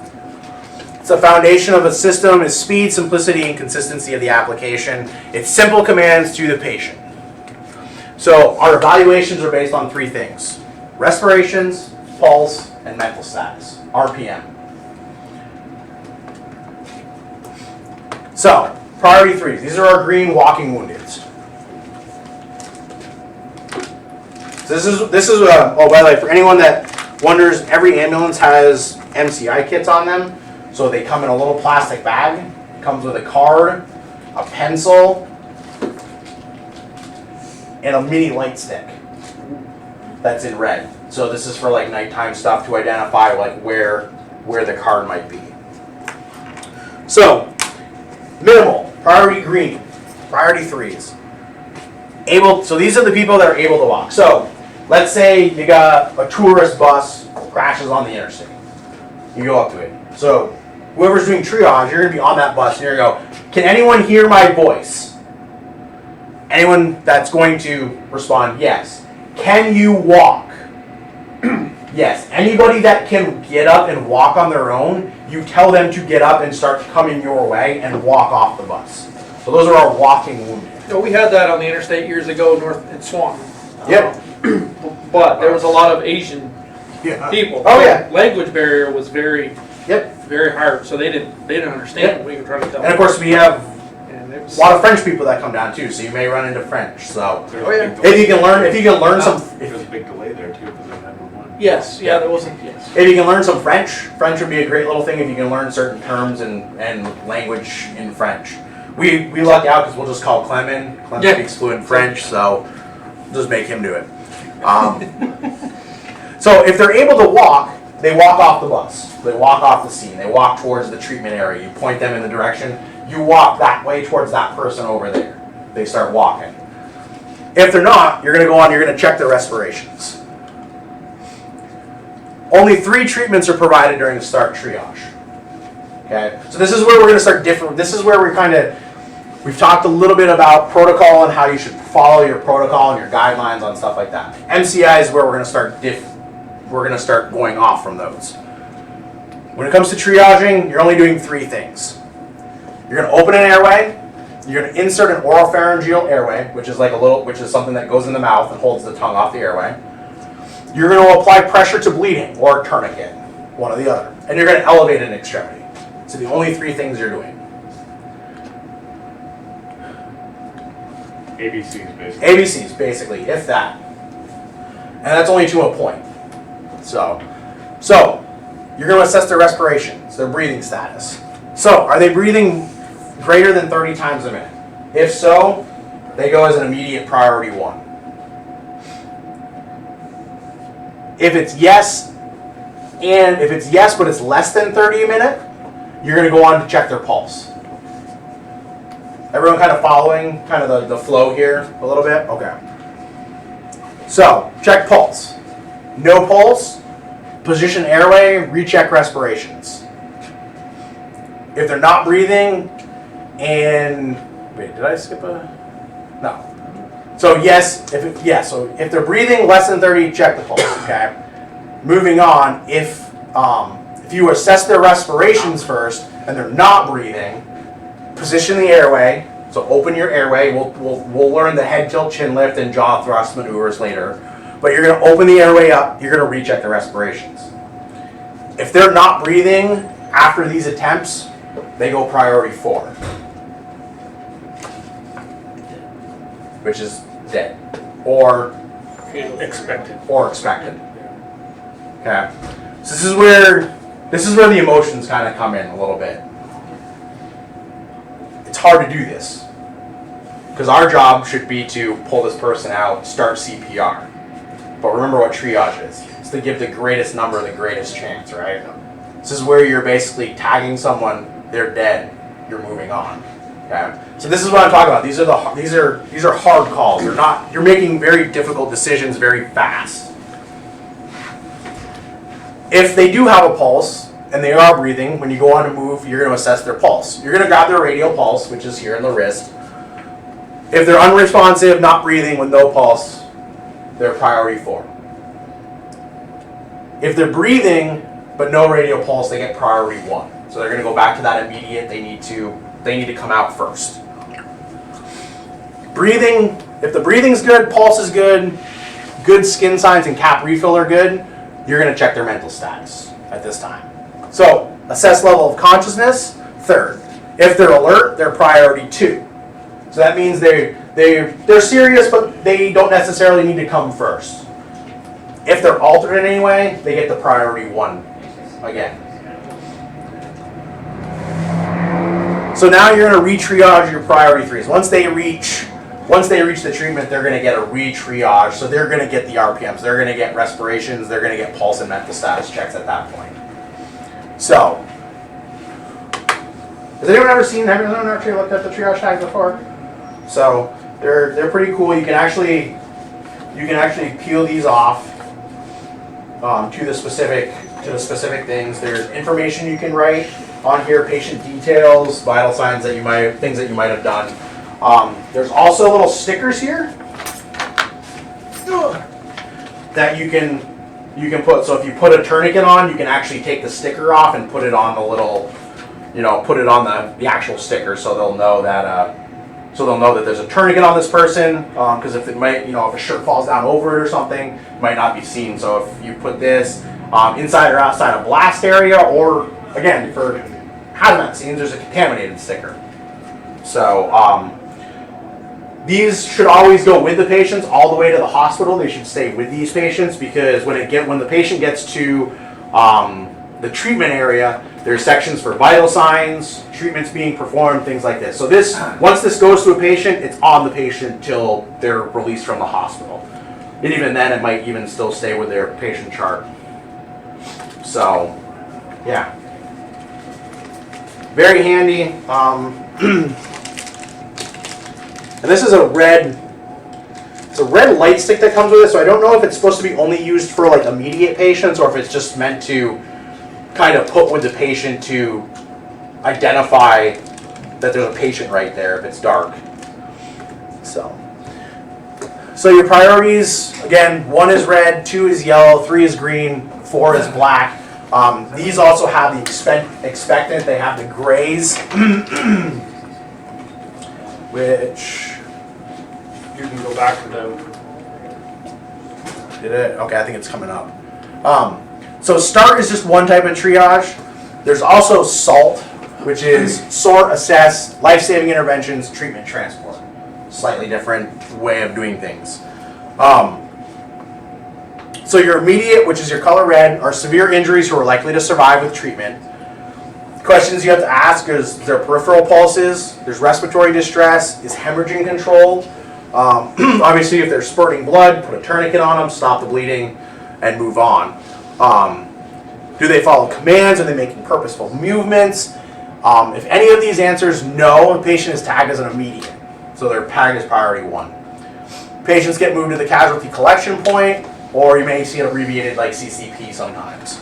It's the foundation of a system is speed, simplicity, and consistency of the application. It's simple commands to the patient. So our evaluations are based on 3 things: respirations, pulse, and mental status, RPM. So, priority 3s. These are our green walking woundeds. So this is oh, by the way, for anyone that wonders, every ambulance has MCI kits on them. So they come in a little plastic bag. It comes with a card, a pencil, and a mini light stick that's in red. So this is for like nighttime stuff to identify like where the card might be. So minimal, priority green, priority 3s. So these are the people that are able to walk. So let's say you got a tourist bus crashes on the interstate. You go up to it. So whoever's doing triage, you're going to be on that bus and you're going to go, can anyone hear my voice? Anyone that's going to respond, yes. Can you walk? Yes. Anybody that can get up and walk on their own, you tell them to get up and start coming your way and walk off the bus. So those are our walking wounded. No, we had that on the interstate years ago north in Swanton. Yep. But there was a lot of Asian people. Oh yeah. Language barrier was very Yep. very hard, so they didn't understand what we were trying to tell them. And of course we have And it was, a lot of French people that come down too, so you may run into French. So There's Oh, a yeah. big delay. if you can learn some There's a big delay there too, because of 911. yes, yeah, there wasn't, yes. if you can learn some French would be a great little thing if you can learn certain terms and language in French. We luck out because we'll just call Clem in. Clem Yeah. speaks fluent French, so just make him do it. So if they're able to walk, they walk off the bus. They walk off the scene. They walk towards the treatment area. You point them in the direction. You walk that way towards that person over there. They start walking. If they're not, you're going to go on, you're going to check their respirations. Only 3 treatments are provided during the START triage. Okay, so this is where we're going to start different. This is where we've talked a little bit about protocol and how you should follow your protocol and your guidelines on stuff like that. MCI is where we're going to start going off from those. When it comes to triaging, you're only doing 3 things. You're going to open an airway. You're going to insert an oropharyngeal airway, which is something that goes in the mouth and holds the tongue off the airway. You're going to apply pressure to bleeding or a tourniquet, one or the other, and you're going to elevate an extremity. So the only 3 things you're doing. ABCs basically. ABCs, basically, if that. And that's only to a point. So you're going to assess their respirations, their breathing status. So, are they breathing greater than 30 times a minute? If so, they go as an immediate priority 1. If it's yes, but it's less than 30 a minute, you're going to go on to check their pulse. Everyone kind of following kind of the flow here a little bit? Okay. So, check pulse. No pulse, position airway, recheck respirations. If they're not breathing and, wait, did I skip a? No. So yes, so if they're breathing less than 30, check the pulse, okay? Moving on, if you assess their respirations first and they're not breathing, position the airway. So open your airway. We'll learn the head tilt, chin lift, and jaw thrust maneuvers later. But you're going to open the airway up. You're going to recheck the respirations. If they're not breathing after these attempts, they go priority 4, which is dead or Expected. Okay. So this is where the emotions kind of come in a little bit. It's hard to do this because our job should be to pull this person out, start CPR. But remember what triage is. It's to give the greatest number the greatest chance, right? This is where you're basically tagging someone, they're dead, you're moving on. Okay? So this is what I'm talking about. These are hard calls. You're making very difficult decisions very fast. If they do have a pulse and they are breathing, when you go on to move, you're going to assess their pulse. You're going to grab their radial pulse, which is here in the wrist. If they're unresponsive, not breathing with no pulse, they're priority 4. If they're breathing but no radial pulse, they get priority 1. So they're going to go back to that immediate. They need to come out first. Breathing, if the breathing's good, pulse is good, good skin signs and cap refill are good, you're going to check their mental status at this time. So assess level of consciousness, 3rd. If they're alert, they're priority 2. So that means they're serious, but they don't necessarily need to come first. If they're altered in any way, they get the priority 1 again. So now you're going to re-triage your priority 3s. Once they reach the treatment, they're going to get a re-triage. So they're going to get the RPMs, they're going to get respirations, they're going to get pulse and mental status checks at that point. So, has anyone actually looked at the triage tags before? So they're pretty cool. You can actually peel these off to the specific things. There's information you can write on here, patient details, vital signs things that you might have done. There's also little stickers here that you can put. So if you put a tourniquet on, you can actually take the sticker off and put it on the little, put it on the actual sticker, so they'll know that. So they'll know that there's a tourniquet on this person, because if a shirt falls down over it or something, it might not be seen. So if you put this inside or outside a blast area, or again for hazmat scenes, there's a contaminated sticker. So these should always go with the patients all the way to the hospital. They should stay with these patients, because when the patient gets to the treatment area, there's sections for vital signs, treatments being performed, things like this. So once this goes to a patient, it's on the patient till they're released from the hospital. And even then, it might even still stay with their patient chart. So, yeah. Very handy. And this is it's a red light stick that comes with it, so I don't know if it's supposed to be only used for like immediate patients, or if it's just meant to kind of put with the patient to identify that there's a patient right there if it's dark. So your priorities, again, 1 is red, 2 is yellow, 3 is green, 4 is black. These also have the expectant, they have the grays, which You can go back to them. did it? Okay, I think it's coming up. So START is just one type of triage. There's also SALT, which is sort, assess, life-saving interventions, treatment, transport. Slightly different way of doing things. So your immediate, which is your color red, are severe injuries who are likely to survive with treatment. Questions you have to ask is there peripheral pulses, there's respiratory distress, is hemorrhaging controlled? Obviously, if they're spurting blood, put a tourniquet on them, stop the bleeding, and move on. Do they follow commands? Are they making purposeful movements? If any of these answers no, the patient is tagged as an immediate. So they're tagged as priority 1. Patients get moved to the casualty collection point, or you may see it abbreviated like CCP sometimes.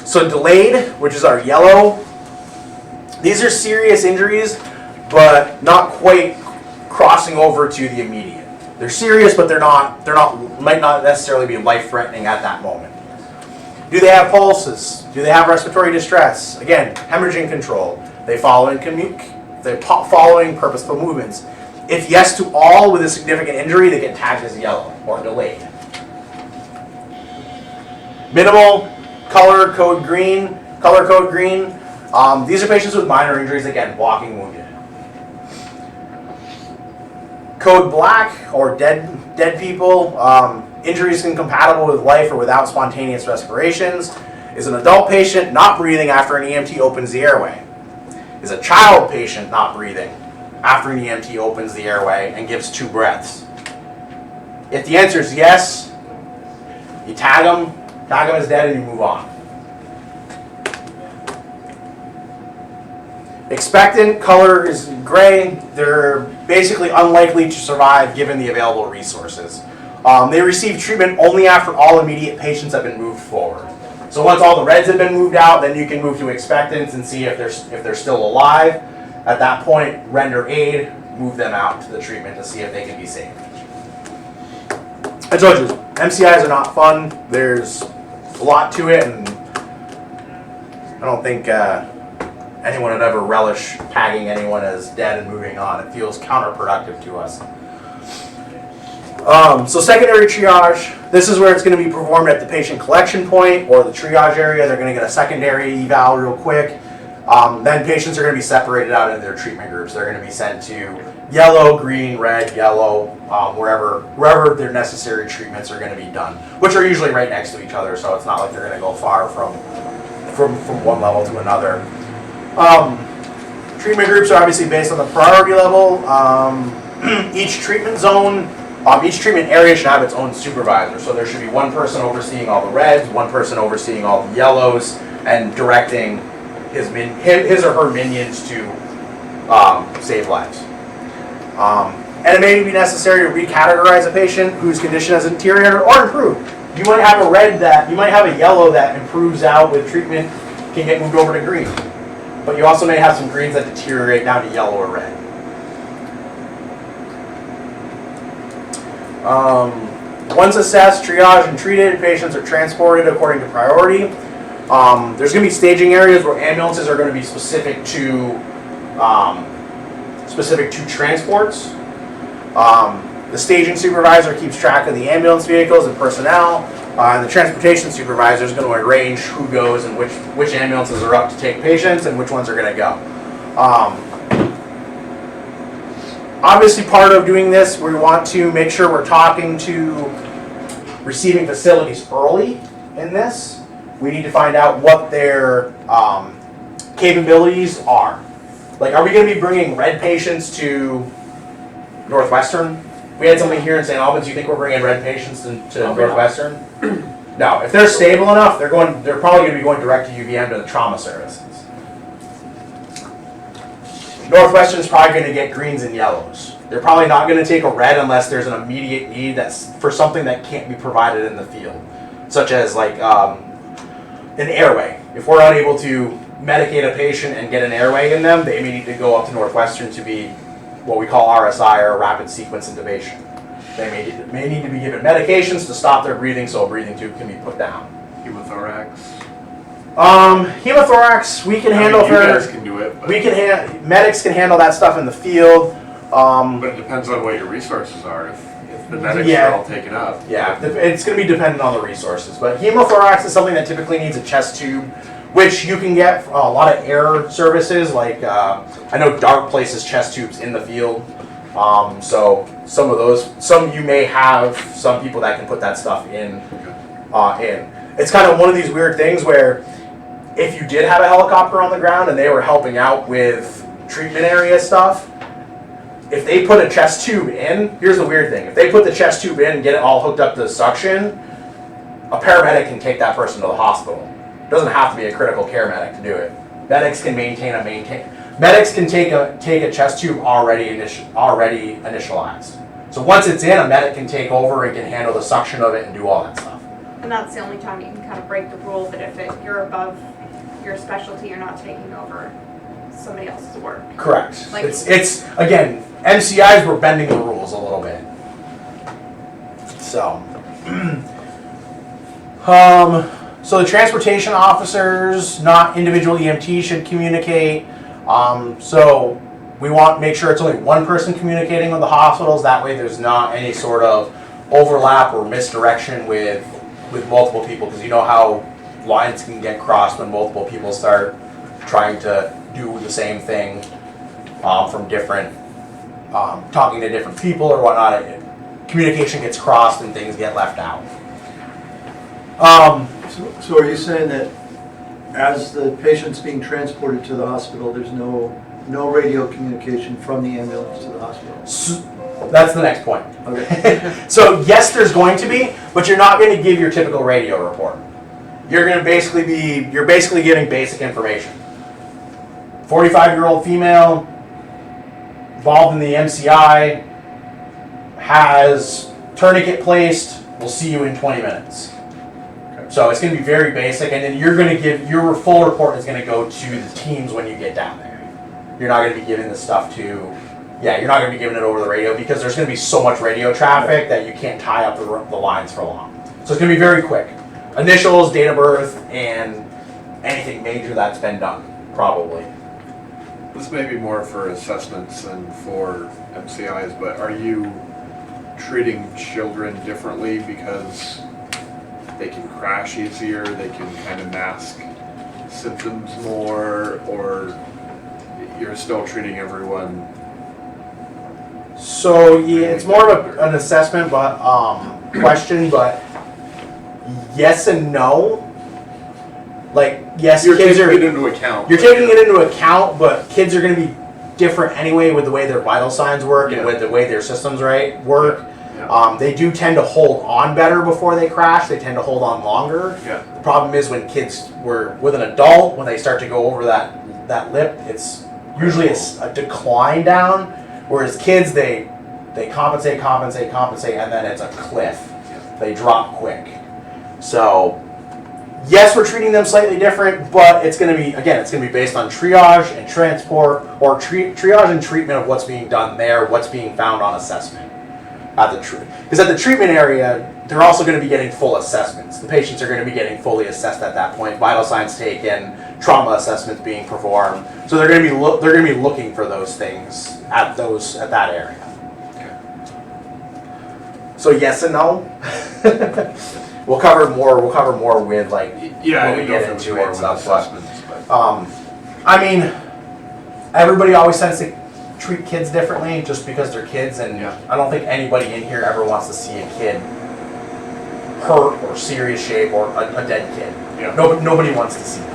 So delayed, which is our yellow, these are serious injuries, but not quite crossing over to the immediate. They're serious, but might not necessarily be life-threatening at that moment. Do they have pulses? Do they have respiratory distress? Again, hemorrhaging control. They're following purposeful movements. If yes to all with a significant injury, they get tagged as yellow or delayed. Minimal, color code green. These are patients with minor injuries, again, walking wounded. Code black, or dead people, injuries incompatible with life or without spontaneous respirations. Is an adult patient not breathing after an EMT opens the airway? Is a child patient not breathing after an EMT opens the airway and gives 2 breaths? If the answer is yes, You tag them as dead, and you move on. Expectant color is gray. They're basically unlikely to survive given the available resources. They receive treatment only after all immediate patients have been moved forward. So once all the reds have been moved out, then you can move to expectants and see if they're still alive. At that point, render aid, move them out to the treatment to see if they can be saved. I told you, MCIs are not fun. There's a lot to it, and I don't think anyone would ever relish tagging anyone as dead and moving on. It feels counterproductive to us. So secondary triage, this is where it's going to be performed at the patient collection point or the triage area. They're going to get a secondary eval real quick. Then patients are going to be separated out into their treatment groups. They're going to be sent to yellow, green, red, yellow, wherever their necessary treatments are going to be done, which are usually right next to each other, so it's not like they're going to go far from one level to another. Treatment groups are obviously based on the priority level. Each treatment zone, each treatment area should have its own supervisor. So there should be one person overseeing all the reds, one person overseeing all the yellows, and directing his or her minions to save lives. And it may be necessary to recategorize a patient whose condition has deteriorated or improved. You might have a yellow that improves out with treatment, can get moved over to green. But you also may have some greens that deteriorate down to yellow or red. Once assessed, triaged, and treated, patients are transported according to priority. There's going to be staging areas where ambulances are going to be specific to transports. The staging supervisor keeps track of the ambulance vehicles and personnel, and the transportation supervisor is going to arrange who goes and which ambulances are up to take patients and which ones are going to go. Obviously, part of doing this, we want to make sure we're talking to receiving facilities early in this. We need to find out what their capabilities are. Like, are we going to be bringing red patients to Northwestern? We had something here in St. Albans. You think we're bringing red patients to Northwestern? No. If they're stable enough, they're probably going to be going direct to UVM to the trauma services. Northwestern's probably going to get greens and yellows. They're probably not going to take a red unless there's an immediate need that's for something that can't be provided in the field, such as like an airway. If we're unable to medicate a patient and get an airway in them, they may need to go up to Northwestern to be what we call RSI, or rapid sequence intubation. They may need to be given medications to stop their breathing so a breathing tube can be put down. Hemothorax. Hemothorax, we can handle. You guys can do it. But medics can handle that stuff in the field. But it depends on what your resources are. If the medics are all taken up. Yeah, it's going to be dependent on the resources. But hemothorax is something that typically needs a chest tube, which you can get a lot of air services. Like I know DART places chest tubes in the field. So some you may have some people that can put that stuff in. It's kind of one of these weird things where if you did have a helicopter on the ground and they were helping out with treatment area stuff, if they put a chest tube in, here's the weird thing. If they put the chest tube in and get it all hooked up to the suction, a paramedic can take that person to the hospital. It doesn't have to be a critical care medic to do it. Medics can Medics can take a chest tube already initialized. So once it's in, a medic can take over and can handle the suction of it and do all that stuff. And that's the only time you can kind of break the rule, but if you're above your specialty, you're not taking over somebody else's work. Correct. Like, it's again, MCIs were bending the rules a little bit. So, so the transportation officers, not individual EMTs, should communicate. So we want to make sure it's only one person communicating with the hospitals. That way there's not any sort of overlap or misdirection with multiple people, because you know how lines can get crossed when multiple people start trying to do the same thing from different, talking to different people or whatnot. Communication gets crossed and things get left out. So are you saying that as the patient's being transported to the hospital, there's no radio communication from the ambulance to the hospital? That's the next point. Okay. So yes, there's going to be, but you're not going to give your typical radio report. You're going to you're basically giving basic information. 45-year-old female, involved in the MCI, has tourniquet placed, we'll see you in 20 minutes. So it's going to be very basic, and then you're going to give, your full report is going to go to the teams when you get down there. You're not going to be giving this stuff to, you're not going to be giving it over the radio because there's going to be so much radio traffic that you can't tie up the lines for long. So it's going to be very quick. Initials, date of birth, and anything major that's been done, probably. This may be more for assessments than for MCIs, but are you treating children differently because they can crash easier, they can kind of mask symptoms more, or you're still treating everyone? So yeah, it's more of an assessment, but question, but yes and no. Like yes, You're kids taking are. it into account. You're taking it into account, but kids are going to be different anyway with the way their vital signs work and with the way their systems work. Yeah. They do tend to hold on better before they crash. They tend to hold on longer. Yeah. The problem is when kids were with an adult, when they start to go over that lip, it's usually a decline down. Whereas kids, they compensate, and then it's a cliff. They drop quick. So yes, we're treating them slightly different, but it's going to be based on triage and transport, or triage and treatment of what's being done there, what's being found on assessment. Because at the treatment area, they're also going to be getting full assessments. The patients are going to be getting fully assessed at that point, vital signs taken, trauma assessments being performed. So they're going to be looking for those things at that area. So yes and no. We'll cover more with like when we get into it and stuff. I mean, everybody always tends to treat kids differently just because they're kids, and I don't think anybody in here ever wants to see a kid hurt or serious shape or a dead kid. Yeah. Nobody wants to see that.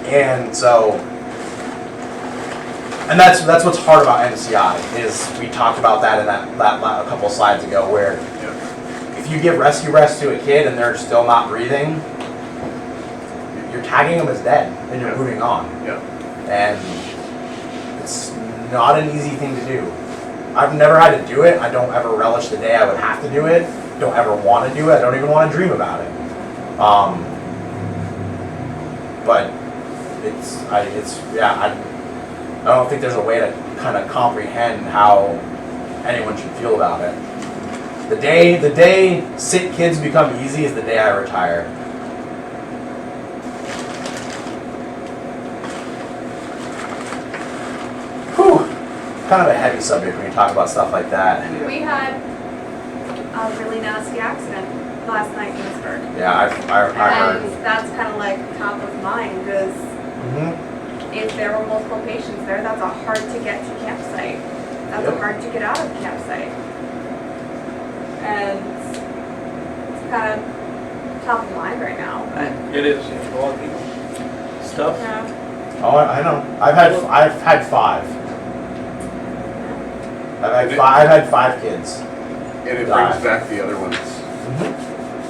And so, and that's what's hard about MCI is we talked about that in that a couple of slides ago, where if you give rescue rest to a kid and they're still not breathing, you're tagging them as dead and you're moving on. Yeah. And it's not an easy thing to do. I've never had to do it. I don't ever relish the day I would have to do it. Don't ever want to do it. I don't even want to dream about it. But I don't think there's a way to kind of comprehend how anyone should feel about it. The day sick kids become easy is the day I retire. Whew. Kind of a heavy subject when you talk about stuff like that. We had a really nasty accident last night in Pittsburgh. Yeah, I heard. And that's kind of like top of mind because if there were multiple patients there, that's a hard to get to campsite. That's a hard to get out of the campsite. And it's kind of top of mind right now, but. It is, a lot of people. Stuff. Yeah. Oh, I know. I've had five. I've had 5 kids. And it brings back the other ones.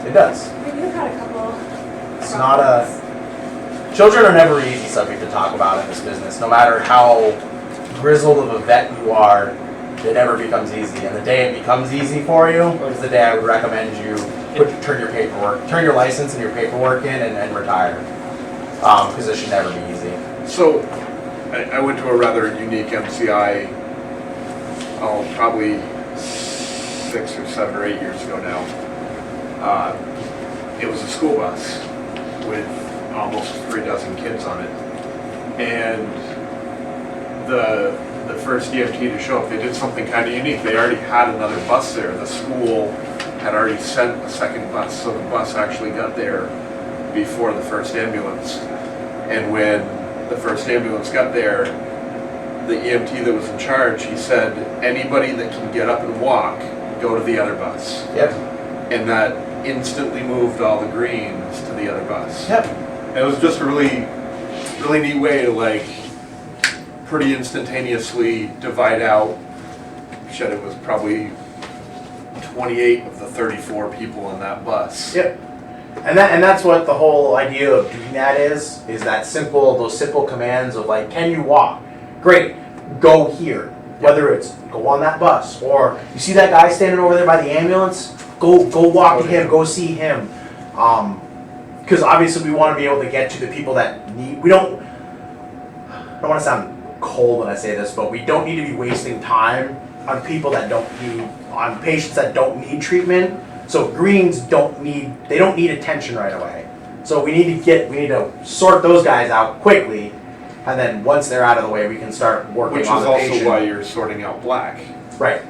It does. You've had a couple. It's not children are never an easy subject to talk about in this business. No matter how grizzled of a vet you are, it never becomes easy. And the day it becomes easy for you is the day I would recommend you turn your license and your paperwork in and retire. Because it should never be easy. So, I went to a rather unique MCI, probably 6 or 7 or 8 years ago now. It was a school bus with almost 36 kids on it. And the first EMT to show up, they did something kind of unique. They already had another bus there. The school had already sent a second bus, so the bus actually got there before the first ambulance. And when the first ambulance got there, the EMT that was in charge, he said, anybody that can get up and walk, go to the other bus. Yep. And that instantly moved all the greens to the other bus. Yep. And it was just a really neat way to pretty instantaneously divide out. Shit, it was probably 28 of the 34 people in that bus. Yep. And that's what the whole idea of doing that is that those simple commands of like, can you walk? Great, go here. Whether it's go on that bus, or you see that guy standing over there by the ambulance, go walk to him, go see him. Because obviously we want to be able to get to the people that need, I don't want to sound cold when I say this, but we don't need to be wasting time on people that on patients that don't need treatment. So greens don't need attention right away. So we need to sort those guys out quickly, and then once they're out of the way, we can start working Which is on the patient. also why you're sorting out black. Right.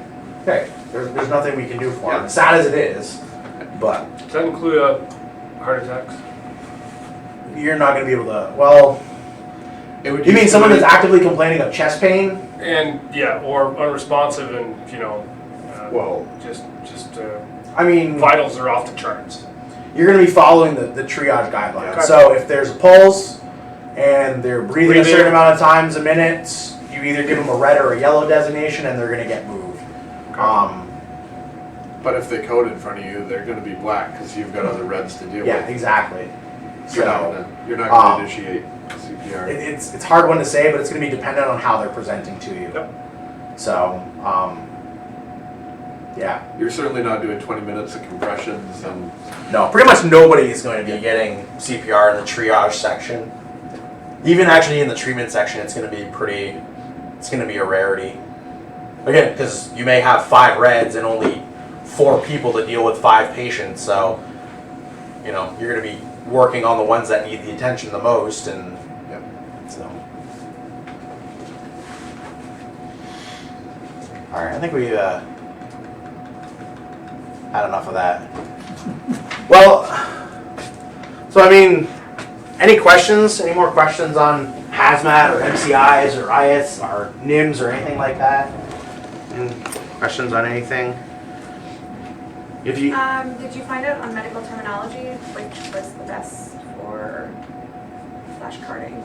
Okay. There's nothing we can do for them. Sad as it is, but Does that include heart attacks? you're not going to be able to. Well, It would you mean use someone that's somebody- actively complaining of chest pain? And, yeah, or unresponsive and, Well, just I mean, vitals are off the charts. you're going to be following the triage guidelines. Okay. So if there's a pulse and they're breathing a certain Breathing. amount of times a minute, you either give them a red or a yellow designation, and they're going to get moved. but if they code in front of you, they're going to be black because you've got other reds to deal Yeah, with. exactly. You're not So gonna, you're not going to initiate CPR. it's a hard one to say, but it's going to be dependent on how they're presenting to you. Yep. So, yeah. You're certainly not doing 20 minutes of compressions and No, pretty much nobody is going to be getting CPR in the triage section. Even actually in the treatment section, it's going to be a rarity. Again, because you may have 5 reds and only 4 people to deal with 5 patients, so, you're going to be working on the ones that need the attention the most, and, so. Alright, I think we, had enough of that. Well, so I mean, any questions? Any more questions on Hazmat or MCIs or IS or NIMS or anything like that? Any questions on anything? If you Did you find out on medical terminology which was the best for flashcarding?